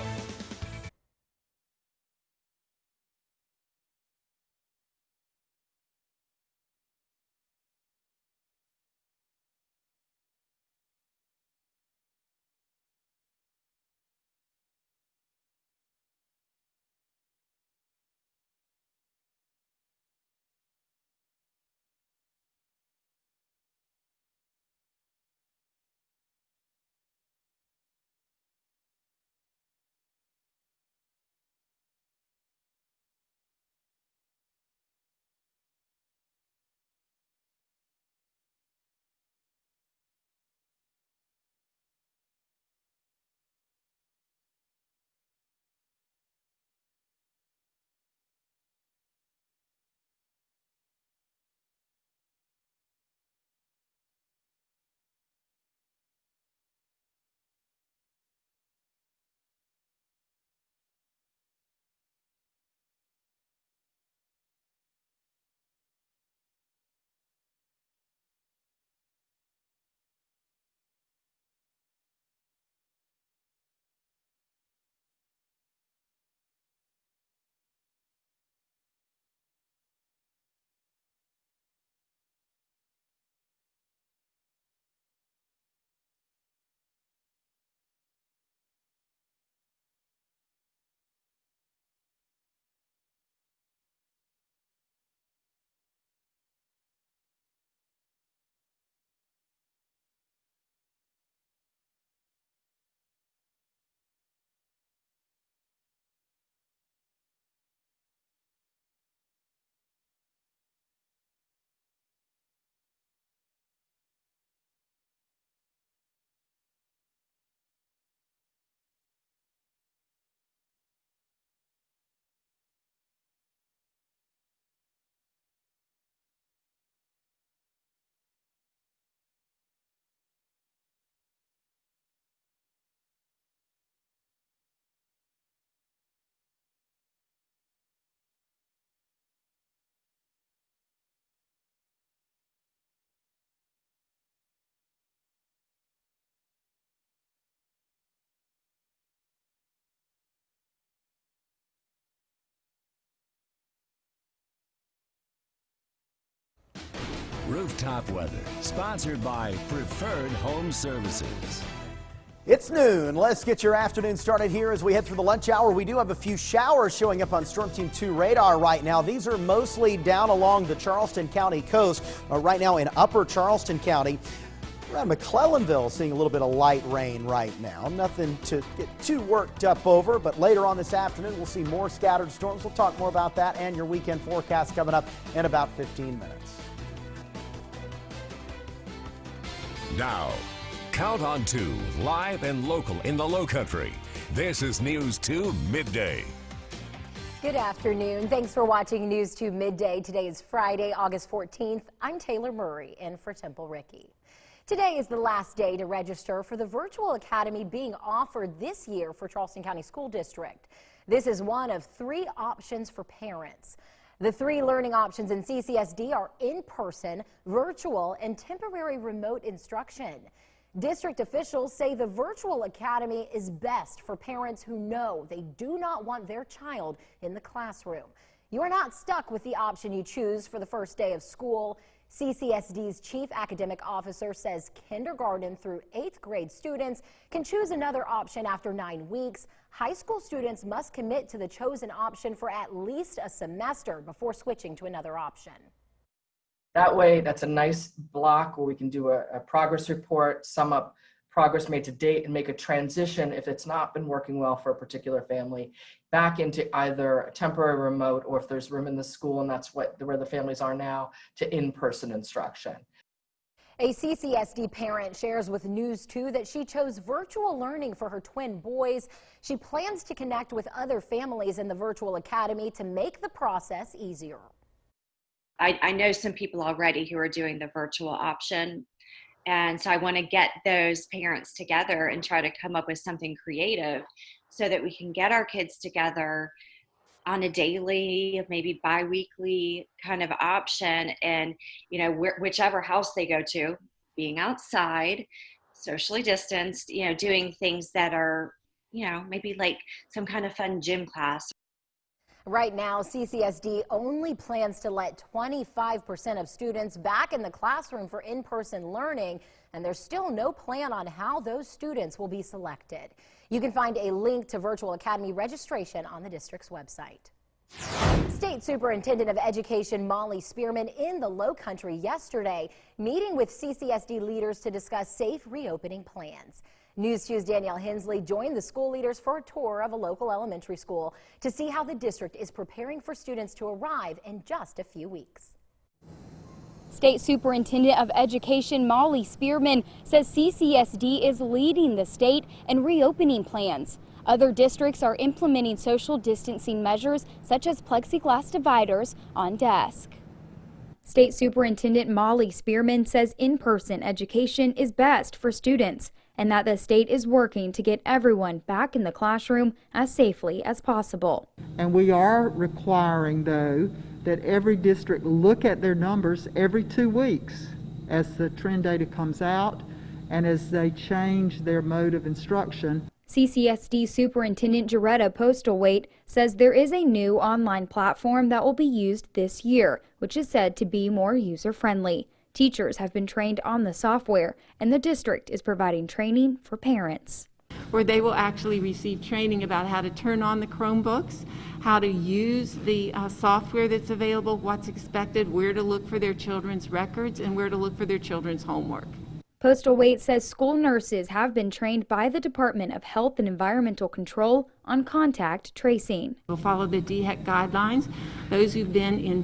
Speaker 1: Rooftop weather, sponsored by Preferred Home Services.
Speaker 2: It's noon. Let's get your afternoon started here as we head through the lunch hour. We do have a few showers showing up on Storm Team 2 radar right now. These are mostly down along the Charleston County coast, right now in upper Charleston County. Around McClellanville, seeing a little bit of light rain right now. Nothing to get too worked up over, but later on this afternoon, we'll see more scattered storms. We'll talk more about that and your weekend forecast coming up in about 15 minutes.
Speaker 1: Now, Count on 2, live and local in the Lowcountry. This is News 2 Midday.
Speaker 3: Good afternoon. Thanks for watching News 2 Midday. Today is Friday, August 14th. I'm Taylor Murray in for Temple Ricky. Today is the last day to register for the virtual academy being offered this year for Charleston County School District. This is one of 3 options for parents. The 3 learning options in CCSD are in-person, virtual, and temporary remote instruction. District officials say the virtual academy is best for parents who know they do not want their child in the classroom. You are not stuck with the option you choose for the first day of school. CCSD's chief academic officer says kindergarten through 8th grade students can choose another option after 9 weeks. High school students must commit to the chosen option for at least a semester before switching to another option.
Speaker 15: That way, that's a nice block where we can do a progress report, sum up progress made to date, and make a transition, if it's not been working well for a particular family, back into either a temporary remote, or if there's room in the school, and that's where the families are now, to in-person instruction.
Speaker 3: A CCSD parent shares with News 2 that she chose virtual learning for her twin boys. She plans to connect with other families in the virtual academy to make the process easier.
Speaker 16: I know some people already who are doing the virtual option, and so I want to get those parents together and try to come up with something creative so that we can get our kids together on a daily, maybe bi-weekly kind of option, and whichever house they go to, being outside, socially distanced, doing things that are maybe like some kind of fun gym class.
Speaker 3: Right now, CCSD only plans to let 25% of students back in the classroom for in-person learning, and there's still no plan on how those students will be selected. You can find a link to Virtual Academy registration on the district's website. State Superintendent of Education Molly Spearman in the Lowcountry yesterday, meeting with CCSD leaders to discuss safe reopening plans. News 2's Danielle Hensley joined the school leaders for a tour of a local elementary school to see how the district is preparing for students to arrive in just a few weeks.
Speaker 19: State Superintendent of Education Molly Spearman says CCSD is leading the state in reopening plans. Other districts are implementing social distancing measures such as plexiglass dividers on desk. State Superintendent Molly Spearman says in-person education is best for students, and that the state is working to get everyone back in the classroom as safely as possible.
Speaker 20: And we are requiring, though, that every district look at their numbers every 2 weeks as the trend data comes out and as they change their mode of instruction.
Speaker 19: CCSD Superintendent Jaretta Postlethwaite says there is a new online platform that will be used this year, which is said to be more user-friendly. Teachers have been trained on the software, and the district is providing training for parents,
Speaker 25: where they will actually receive training about how to turn on the Chromebooks, how to use the software that's available, what's expected, where to look for their children's records, and where to look for their children's homework.
Speaker 19: Postlethwaite says school nurses have been trained by the Department of Health and Environmental Control on contact tracing.
Speaker 25: We'll follow the DHEC guidelines. Those who've been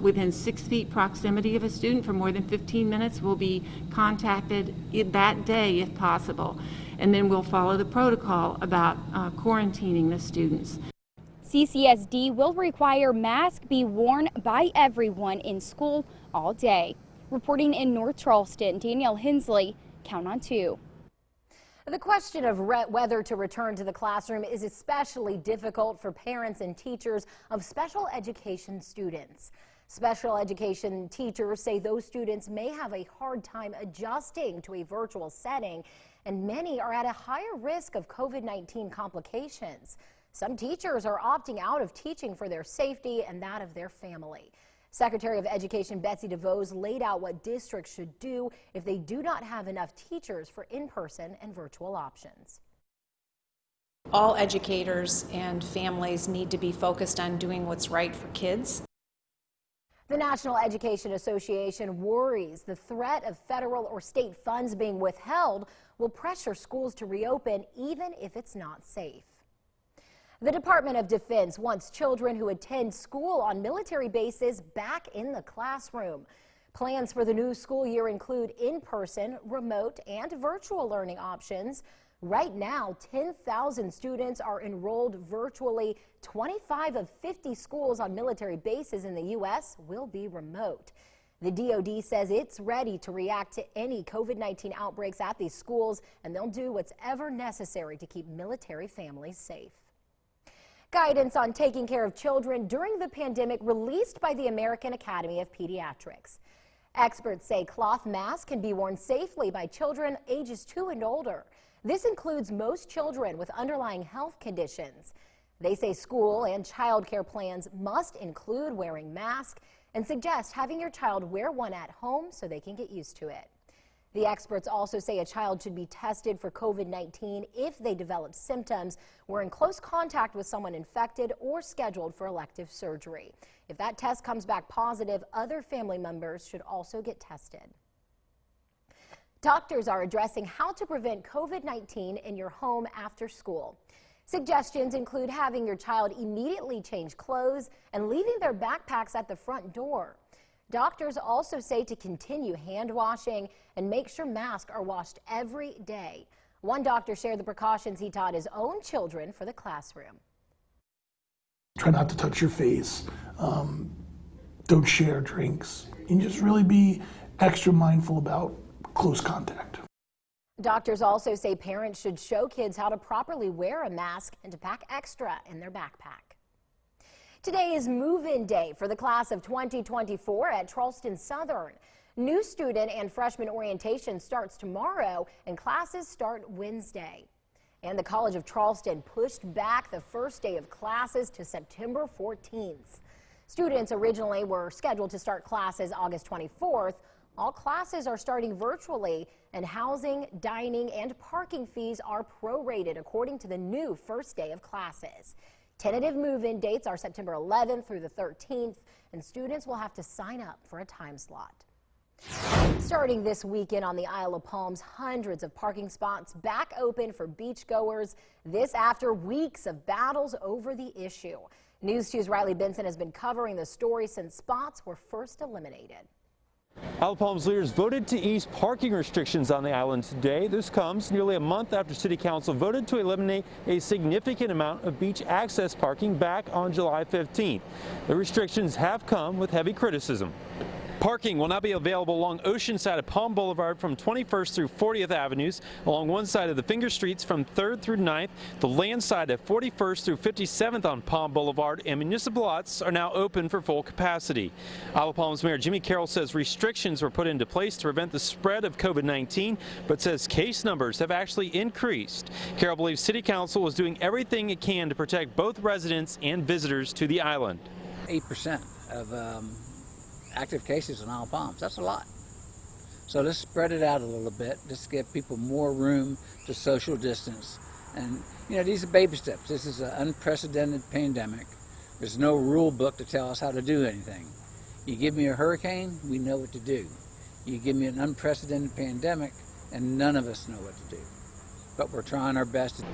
Speaker 25: within 6 feet proximity of a student for more than 15 minutes will be contacted that day if possible. And then we'll follow the protocol about quarantining the students.
Speaker 19: CCSD will require masks be worn by everyone in school all day. Reporting in North Charleston, Danielle Hensley, Count on 2.
Speaker 3: The question of whether to return to the classroom is especially difficult for parents and teachers of special education students. Special education teachers say those students may have a hard time adjusting to a virtual setting, and many are at a higher risk of COVID-19 complications. Some teachers are opting out of teaching for their safety and that of their family. Secretary of Education Betsy DeVos laid out what districts should do if they do not have enough teachers for in-person and virtual options.
Speaker 26: All educators and families need to be focused on doing what's right for kids.
Speaker 3: The National Education Association worries the threat of federal or state funds being withheld will pressure schools to reopen even if it's not safe. The Department of Defense wants children who attend school on military bases back in the classroom. Plans for the new school year include in-person, remote, and virtual learning options. Right now, 10,000 students are enrolled virtually. 25 of 50 schools on military bases in the U.S. will be remote. The DoD says it's ready to react to any COVID-19 outbreaks at these schools, and they'll do whatever necessary to keep military families safe. Guidance on taking care of children during the pandemic released by the American Academy of Pediatrics. Experts say cloth masks can be worn safely by children ages 2 and older. This includes most children with underlying health conditions. They say school and child care plans must include wearing masks and suggest having your child wear one at home so they can get used to it. The experts also say a child should be tested for COVID-19 if they develop symptoms, were in close contact with someone infected, or scheduled for elective surgery. If that test comes back positive, other family members should also get tested. Doctors are addressing how to prevent COVID-19 in your home after school. Suggestions include having your child immediately change clothes and leaving their backpacks at the front door. Doctors also say to continue hand washing and make sure masks are washed every day. One doctor shared the precautions he taught his own children for the classroom.
Speaker 4: Try not to touch your face. Don't share drinks. And just really be extra mindful about close contact.
Speaker 3: Doctors also say parents should show kids how to properly wear a mask and to pack extra in their backpack. Today is move-in day for the class of 2024 at Charleston Southern. New student and freshman orientation starts tomorrow and classes start Wednesday. And the College of Charleston pushed back the first day of classes to September 14th. Students originally were scheduled to start classes August 24th. All classes are starting virtually, and housing, dining, and parking fees are prorated according to the new first day of classes. Tentative move-in dates are September 11th through the 13th, and students will have to sign up for a time slot. Starting this weekend on the Isle of Palms, hundreds of parking spots back open for beachgoers. This after weeks of battles over the issue. News 2's Riley Benson has been covering the story since spots were first eliminated.
Speaker 17: Isle of Palms leaders voted to ease parking restrictions on the island today. This comes nearly a month after City Council voted to eliminate a significant amount of beach access parking back on July 15th. The restrictions have come with heavy criticism. Parking will now be available along Oceanside of Palm Boulevard from 21st through 40th Avenues, along one side of the Finger Streets from 3rd through 9th, the land side of 41st through 57th on Palm Boulevard, and municipal lots are now open for full capacity. Isle of Palms Mayor Jimmy Carroll says restrictions were put into place to prevent the spread of COVID-19, but says case numbers have actually increased. Carroll believes City Council is doing everything it can to protect both residents and visitors to the island.
Speaker 18: 8% of active cases in Isle of Palms. That's a lot. So let's spread it out a little bit. Just give people more room to social distance. And, you know, these are baby steps. This is an unprecedented pandemic. There's no rule book to tell us how to do anything. You give me a hurricane, we know what to do. You give me an unprecedented pandemic, and none of us know what to do. But we're trying our best.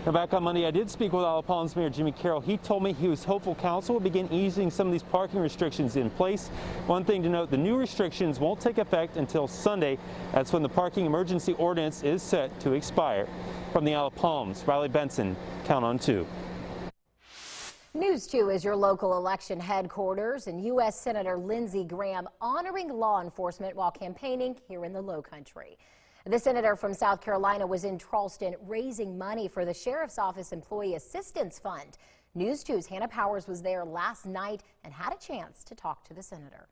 Speaker 17: Now back on Monday, I did speak with Isle of Palms Mayor Jimmy Carroll. He told me he was hopeful council will begin easing some of these parking restrictions in place. One thing to note, the new restrictions won't take effect until Sunday. That's when the parking emergency ordinance is set to expire. From the Isle of Palms, Riley Benson, Count on 2.
Speaker 3: News 2 is your local election headquarters, and U.S. Senator Lindsey Graham honoring law enforcement while campaigning here in the Lowcountry. The senator from South Carolina was in Charleston raising money for the Sheriff's Office Employee Assistance Fund. News 2's Hannah Powers was there last night and had a chance to talk to the senator.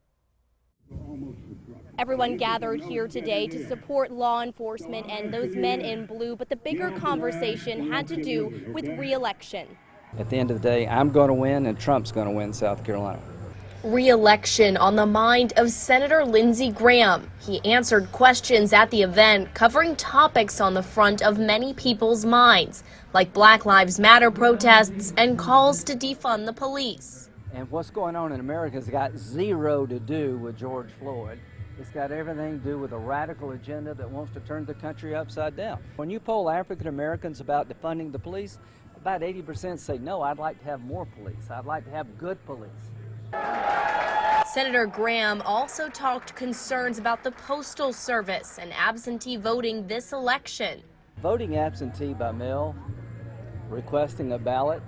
Speaker 21: Everyone gathered here today to support law enforcement and those men in blue, but the bigger conversation had to do with re-election.
Speaker 22: At the end of the day, I'm going to win and Trump's going to win South Carolina.
Speaker 21: Re-election on the mind of Senator Lindsey Graham. He answered questions at the event covering topics on the front of many people's minds, like Black Lives Matter protests and calls to defund the police.
Speaker 22: And what's going on in America has got zero to do with George Floyd. It's got everything to do with a radical agenda that wants to turn the country upside down. When you poll African Americans about defunding the police, about 80% say, no, I'd like to have more police. I'd like to have good police.
Speaker 21: Senator Graham also talked concerns about the Postal Service and absentee voting this election.
Speaker 22: Voting absentee by mail, requesting a ballot,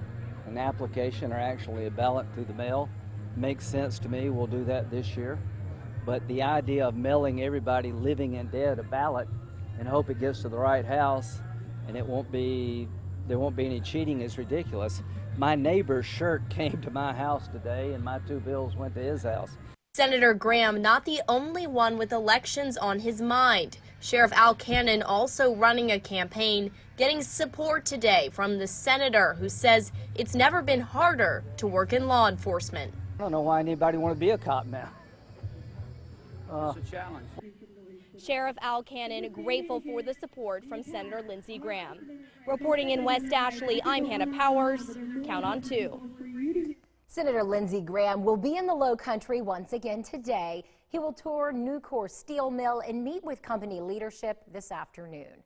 Speaker 22: an application, or actually a ballot through the mail makes sense to me. We'll do that this year. But the idea of mailing everybody living and dead a ballot and hope it gets to the right house and there won't be any cheating is ridiculous. My neighbor's shirt came to my house today and my 2 bills went to his house.
Speaker 21: Senator Graham not the only one with elections on his mind. Sheriff Al Cannon also running a campaign, getting support today from the senator who says it's never been harder to work in law enforcement.
Speaker 22: I don't know why anybody want to be a cop now.
Speaker 18: It's a challenge.
Speaker 21: Sheriff Al Cannon grateful for the support from Senator Lindsey Graham. Reporting in West Ashley, I'm Hannah Powers. Count on 2.
Speaker 3: Senator Lindsey Graham will be in the Low Country once again today. He will tour Nucor Steel Mill and meet with company leadership this afternoon.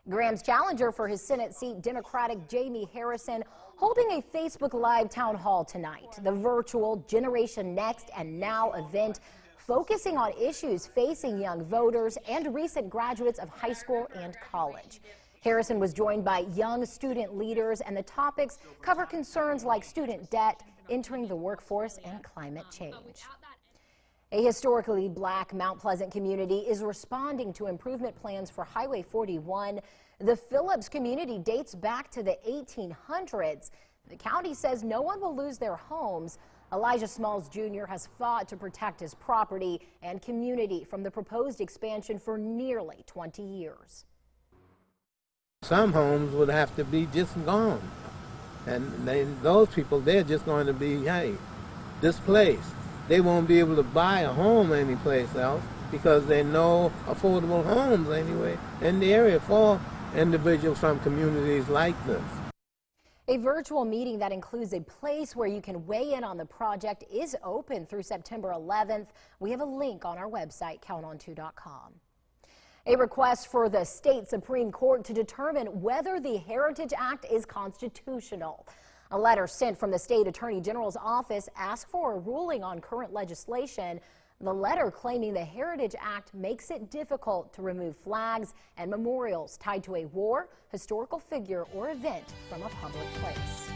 Speaker 3: Graham's challenger for his Senate seat, Democratic Jamie Harrison, holding a Facebook Live town hall tonight. The virtual Generation Next and Now event focusing on issues facing young voters and recent graduates of high school and college. Harrison was joined by young student leaders, and the topics cover concerns like student debt, entering the workforce, and climate change. A historically black Mount Pleasant community is responding to improvement plans for Highway 41. The Phillips community dates back to the 1800s. The county says no one will lose their homes. Elijah Smalls Jr. has fought to protect his property and community from the proposed expansion for nearly 20 years.
Speaker 5: Some homes would have to be just gone. And those people, they're just going to be, displaced. They won't be able to buy a home anyplace else because there are no affordable homes anyway in the area for individuals from communities like this.
Speaker 3: A virtual meeting that includes a place where you can weigh in on the project is open through September 11th. We have a link on our website, counton2.com. A request for the state Supreme Court to determine whether the Heritage Act is constitutional. A letter sent from the state attorney general's office asked for a ruling on current legislation. The letter claiming the Heritage Act makes it difficult to remove flags and memorials tied to a war, historical figure, or event from a public place.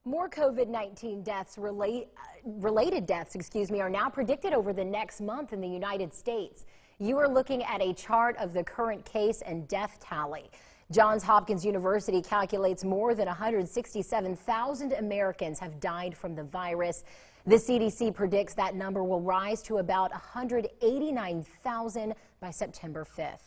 Speaker 3: More COVID-19 related deaths, are now predicted over the next month in the United States. You are looking at a chart of the current case and death tally. Johns Hopkins University calculates more than 167,000 Americans have died from the virus. The CDC predicts that number will rise to about 189,000 by September 5th.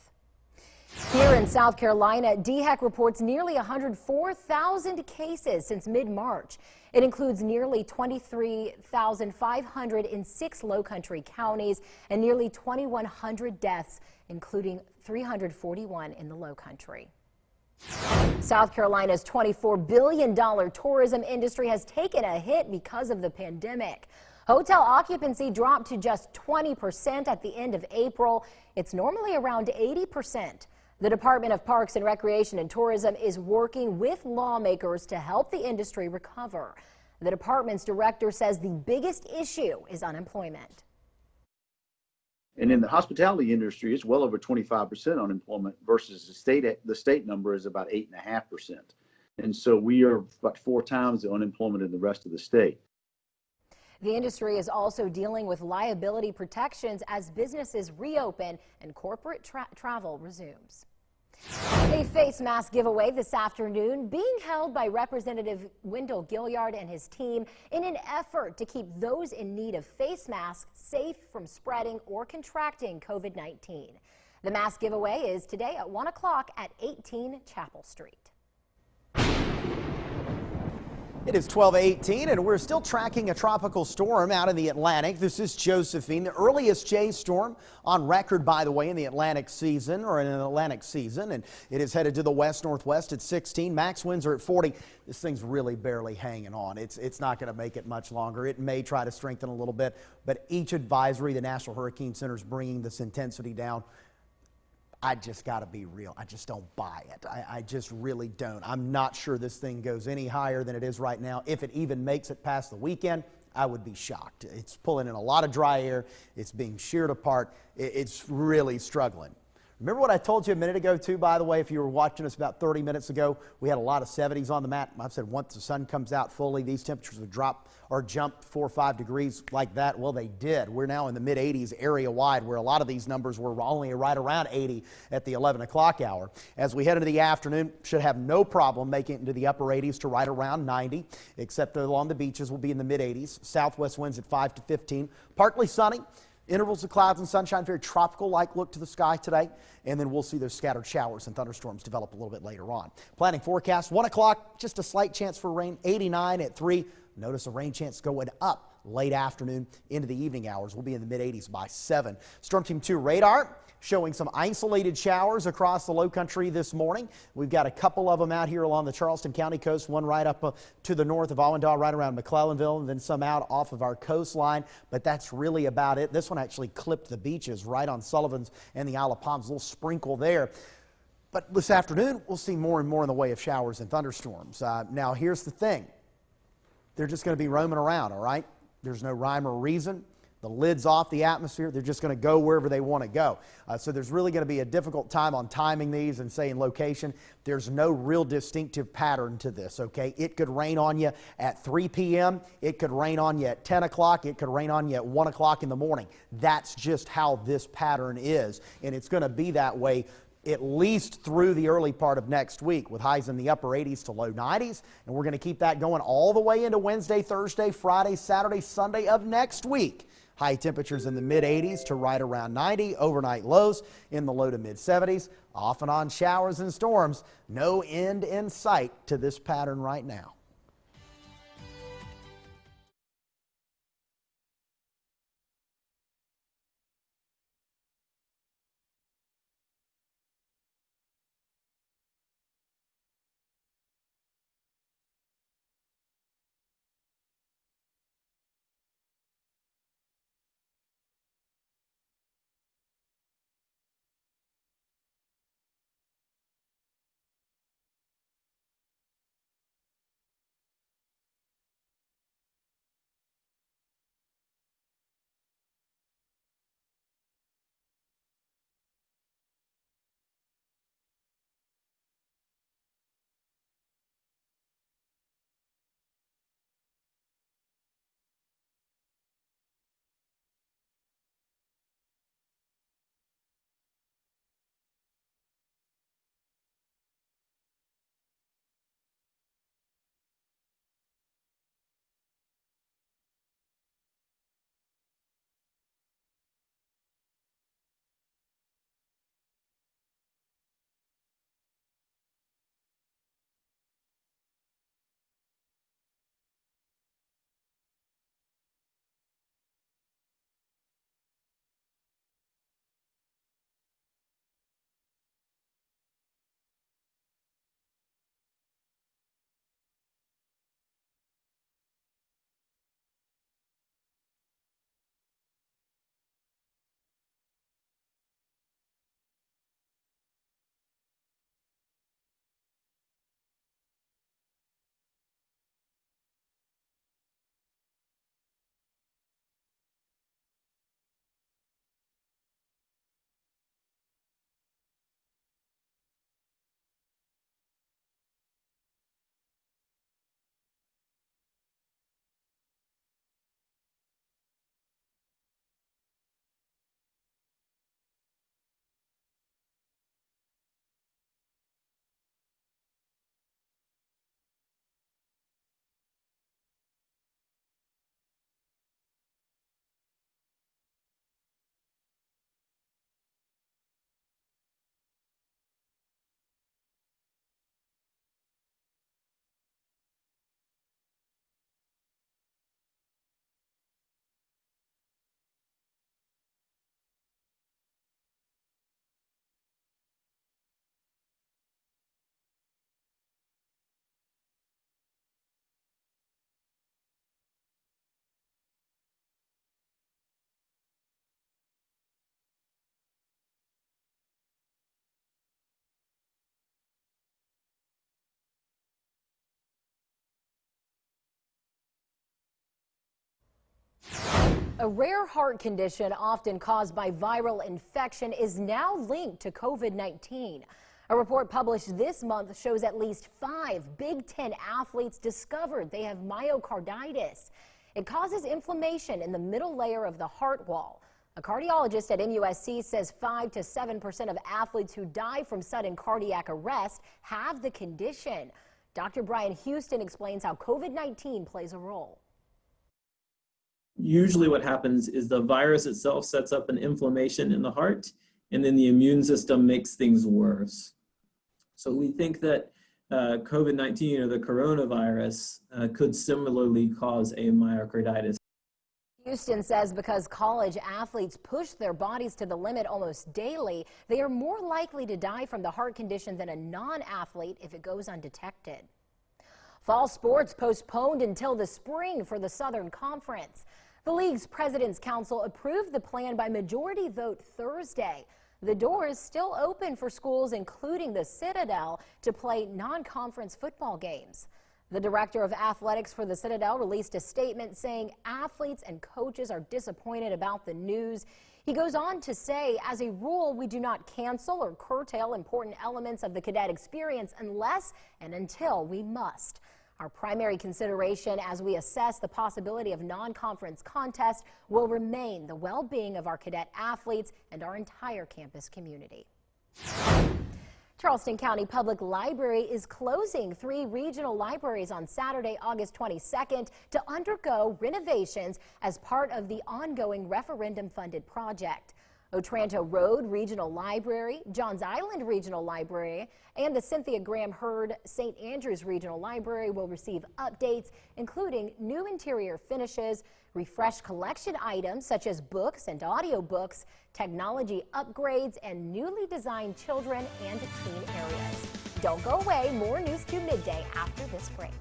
Speaker 3: Here in South Carolina, DHEC reports nearly 104,000 cases since mid-March. It includes nearly 23,500 in 6 low-country counties and nearly 2,100 deaths, including 341 in the low-country. South Carolina's $24 billion tourism industry has taken a hit because of the pandemic. Hotel occupancy dropped to just 20% at the end of April. It's normally around 80%. The Department of Parks and Recreation and Tourism is working with lawmakers to help the industry recover. The department's director says the biggest issue is unemployment.
Speaker 6: And in the hospitality industry, it's well over 25% unemployment versus the state number is about 8.5%. And so we are about 4 times the unemployment in the rest of the state.
Speaker 3: The industry is also dealing with liability protections as businesses reopen and corporate travel resumes. A face mask giveaway this afternoon being held by Representative Wendell Gilliard and his team in an effort to keep those in need of face masks safe from spreading or contracting COVID-19. The mask giveaway is today at 1 o'clock at 18 Chapel Street.
Speaker 2: It is 12:18 and we're still tracking a tropical storm out in the Atlantic. This is Josephine, the earliest J storm on record, by the way, in the Atlantic season, and it is headed to the west-northwest at 16. Max winds are at 40. This thing's really barely hanging on. It's not going to make it much longer. It may try to strengthen a little bit, but each advisory, the National Hurricane Center is bringing this intensity down. I just got to be real. I just don't buy it. I just really don't. I'm not sure this thing goes any higher than it is right now. If it even makes it past the weekend, I would be shocked. It's pulling in a lot of dry air. It's being sheared apart. It's really struggling. Remember what I told you a minute ago, too, by the way, if you were watching us about 30 minutes ago, we had a lot of 70s on the map. I said once the sun comes out fully, these temperatures would drop or jump 4 or 5 degrees like that. Well, they did. We're now in the mid-80s area-wide, where a lot of these numbers were only right around 80 at the 11 o'clock hour. As we head into the afternoon, should have no problem making it into the upper 80s to right around 90, except along the beaches will be in the mid-80s. Southwest winds at 5 to 15. Partly sunny. Intervals of clouds and sunshine, very tropical-like look to the sky today, and then we'll see those scattered showers and thunderstorms develop a little bit later on. Planning forecast, 1 o'clock, just a slight chance for rain, 89 at 3. Notice a rain chance going up late afternoon into the evening hours. We'll be in the mid-80s by 7. Storm Team 2 radar showing some isolated showers across the low country this morning. We've got a couple of them out here along the Charleston County coast, one right up to the north of Allendale, right around McClellanville, and then some out off of our coastline. But that's really about it. This one actually clipped the beaches right on Sullivan's and the Isle of Palms, a little sprinkle there. But this afternoon, we'll see more and more in the way of showers and thunderstorms. Now, here's the thing. They're just going to be roaming around, all right? There's no rhyme or reason. The lid's off the atmosphere. They're just going to go wherever they want to go. So there's really going to be a difficult time on timing these and saying location. There's no real distinctive pattern to this, okay? It could rain on you at 3 p.m. It could rain on you at 10 o'clock. It could rain on you at 1 o'clock in the morning. That's just how this pattern is, and it's going to be that way at least through the early part of next week, with highs in the upper 80s to low 90s. And we're going to keep that going all the way into Wednesday, Thursday, Friday, Saturday, Sunday of next week. High temperatures in the mid-80s to right around 90. Overnight lows in the low to mid-70s. Off and on showers and storms. No end in sight to this pattern right now.
Speaker 3: A rare heart condition often caused by viral infection is now linked to COVID-19. A report published this month shows at least 5 Big Ten athletes discovered they have myocarditis. It causes inflammation in the middle layer of the heart wall. A cardiologist at MUSC says 5 to 7% of athletes who die from sudden cardiac arrest have the condition. Dr. Brian Houston explains how COVID-19 plays a role.
Speaker 7: Usually what happens is the virus itself sets up an inflammation in the heart, and then the immune system makes things worse. So we think that COVID-19 or the coronavirus could similarly cause a myocarditis.
Speaker 3: Houston says because college athletes push their bodies to the limit almost daily, they are more likely to die from the heart condition than a non-athlete if it goes undetected. Fall sports postponed until the spring for the Southern Conference. The league's President's Council approved the plan by majority vote Thursday. The door is still open for schools, including the Citadel, to play non-conference football games. The director of athletics for the Citadel released a statement saying athletes and coaches are disappointed about the news. He goes on to say, as a rule, we do not cancel or curtail important elements of the cadet experience unless and until we must. Our primary consideration as we assess the possibility of non-conference contests will remain the well-being of our cadet athletes and our entire campus community. Charleston County Public Library is closing 3 regional libraries on Saturday, August 22nd to undergo renovations as part of the ongoing referendum-funded project. Otranto Road Regional Library, Johns Island Regional Library, and the Cynthia Graham Hurd St. Andrews Regional Library will receive updates, including new interior finishes, refreshed collection items such as books and audiobooks, technology upgrades, and newly designed children and teen areas. Don't go away. More News 2 Midday after this break.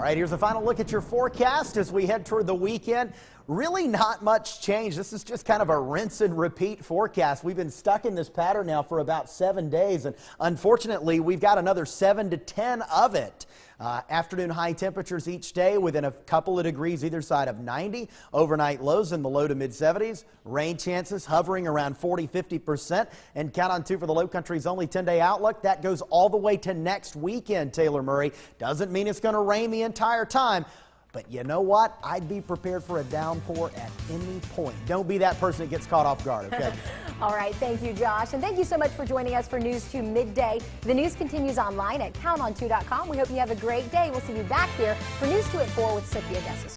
Speaker 2: right, here's a final look at your forecast as we head toward the weekend. Really not much change. This is just kind of a rinse and repeat forecast. We've been stuck in this pattern now for about 7 days, and unfortunately, we've got another 7 to 10 of it. Afternoon high temperatures each day within a couple of degrees either side of 90. Overnight lows in the low to mid 70s. Rain chances hovering around 40-50%. And count on 2 for the low country's only 10-day outlook. That goes all the way to next weekend, Taylor Murray. Doesn't mean it's going to rain the entire time. But you know what? I'd be prepared for a downpour at any point. Don't be that person that gets caught off guard, okay?
Speaker 3: All right, thank you, Josh. And thank you so much for joining us for News 2 Midday. The news continues online at counton2.com. We hope you have a great day. We'll see you back here for News 2 at 4 with Sophia Dessus.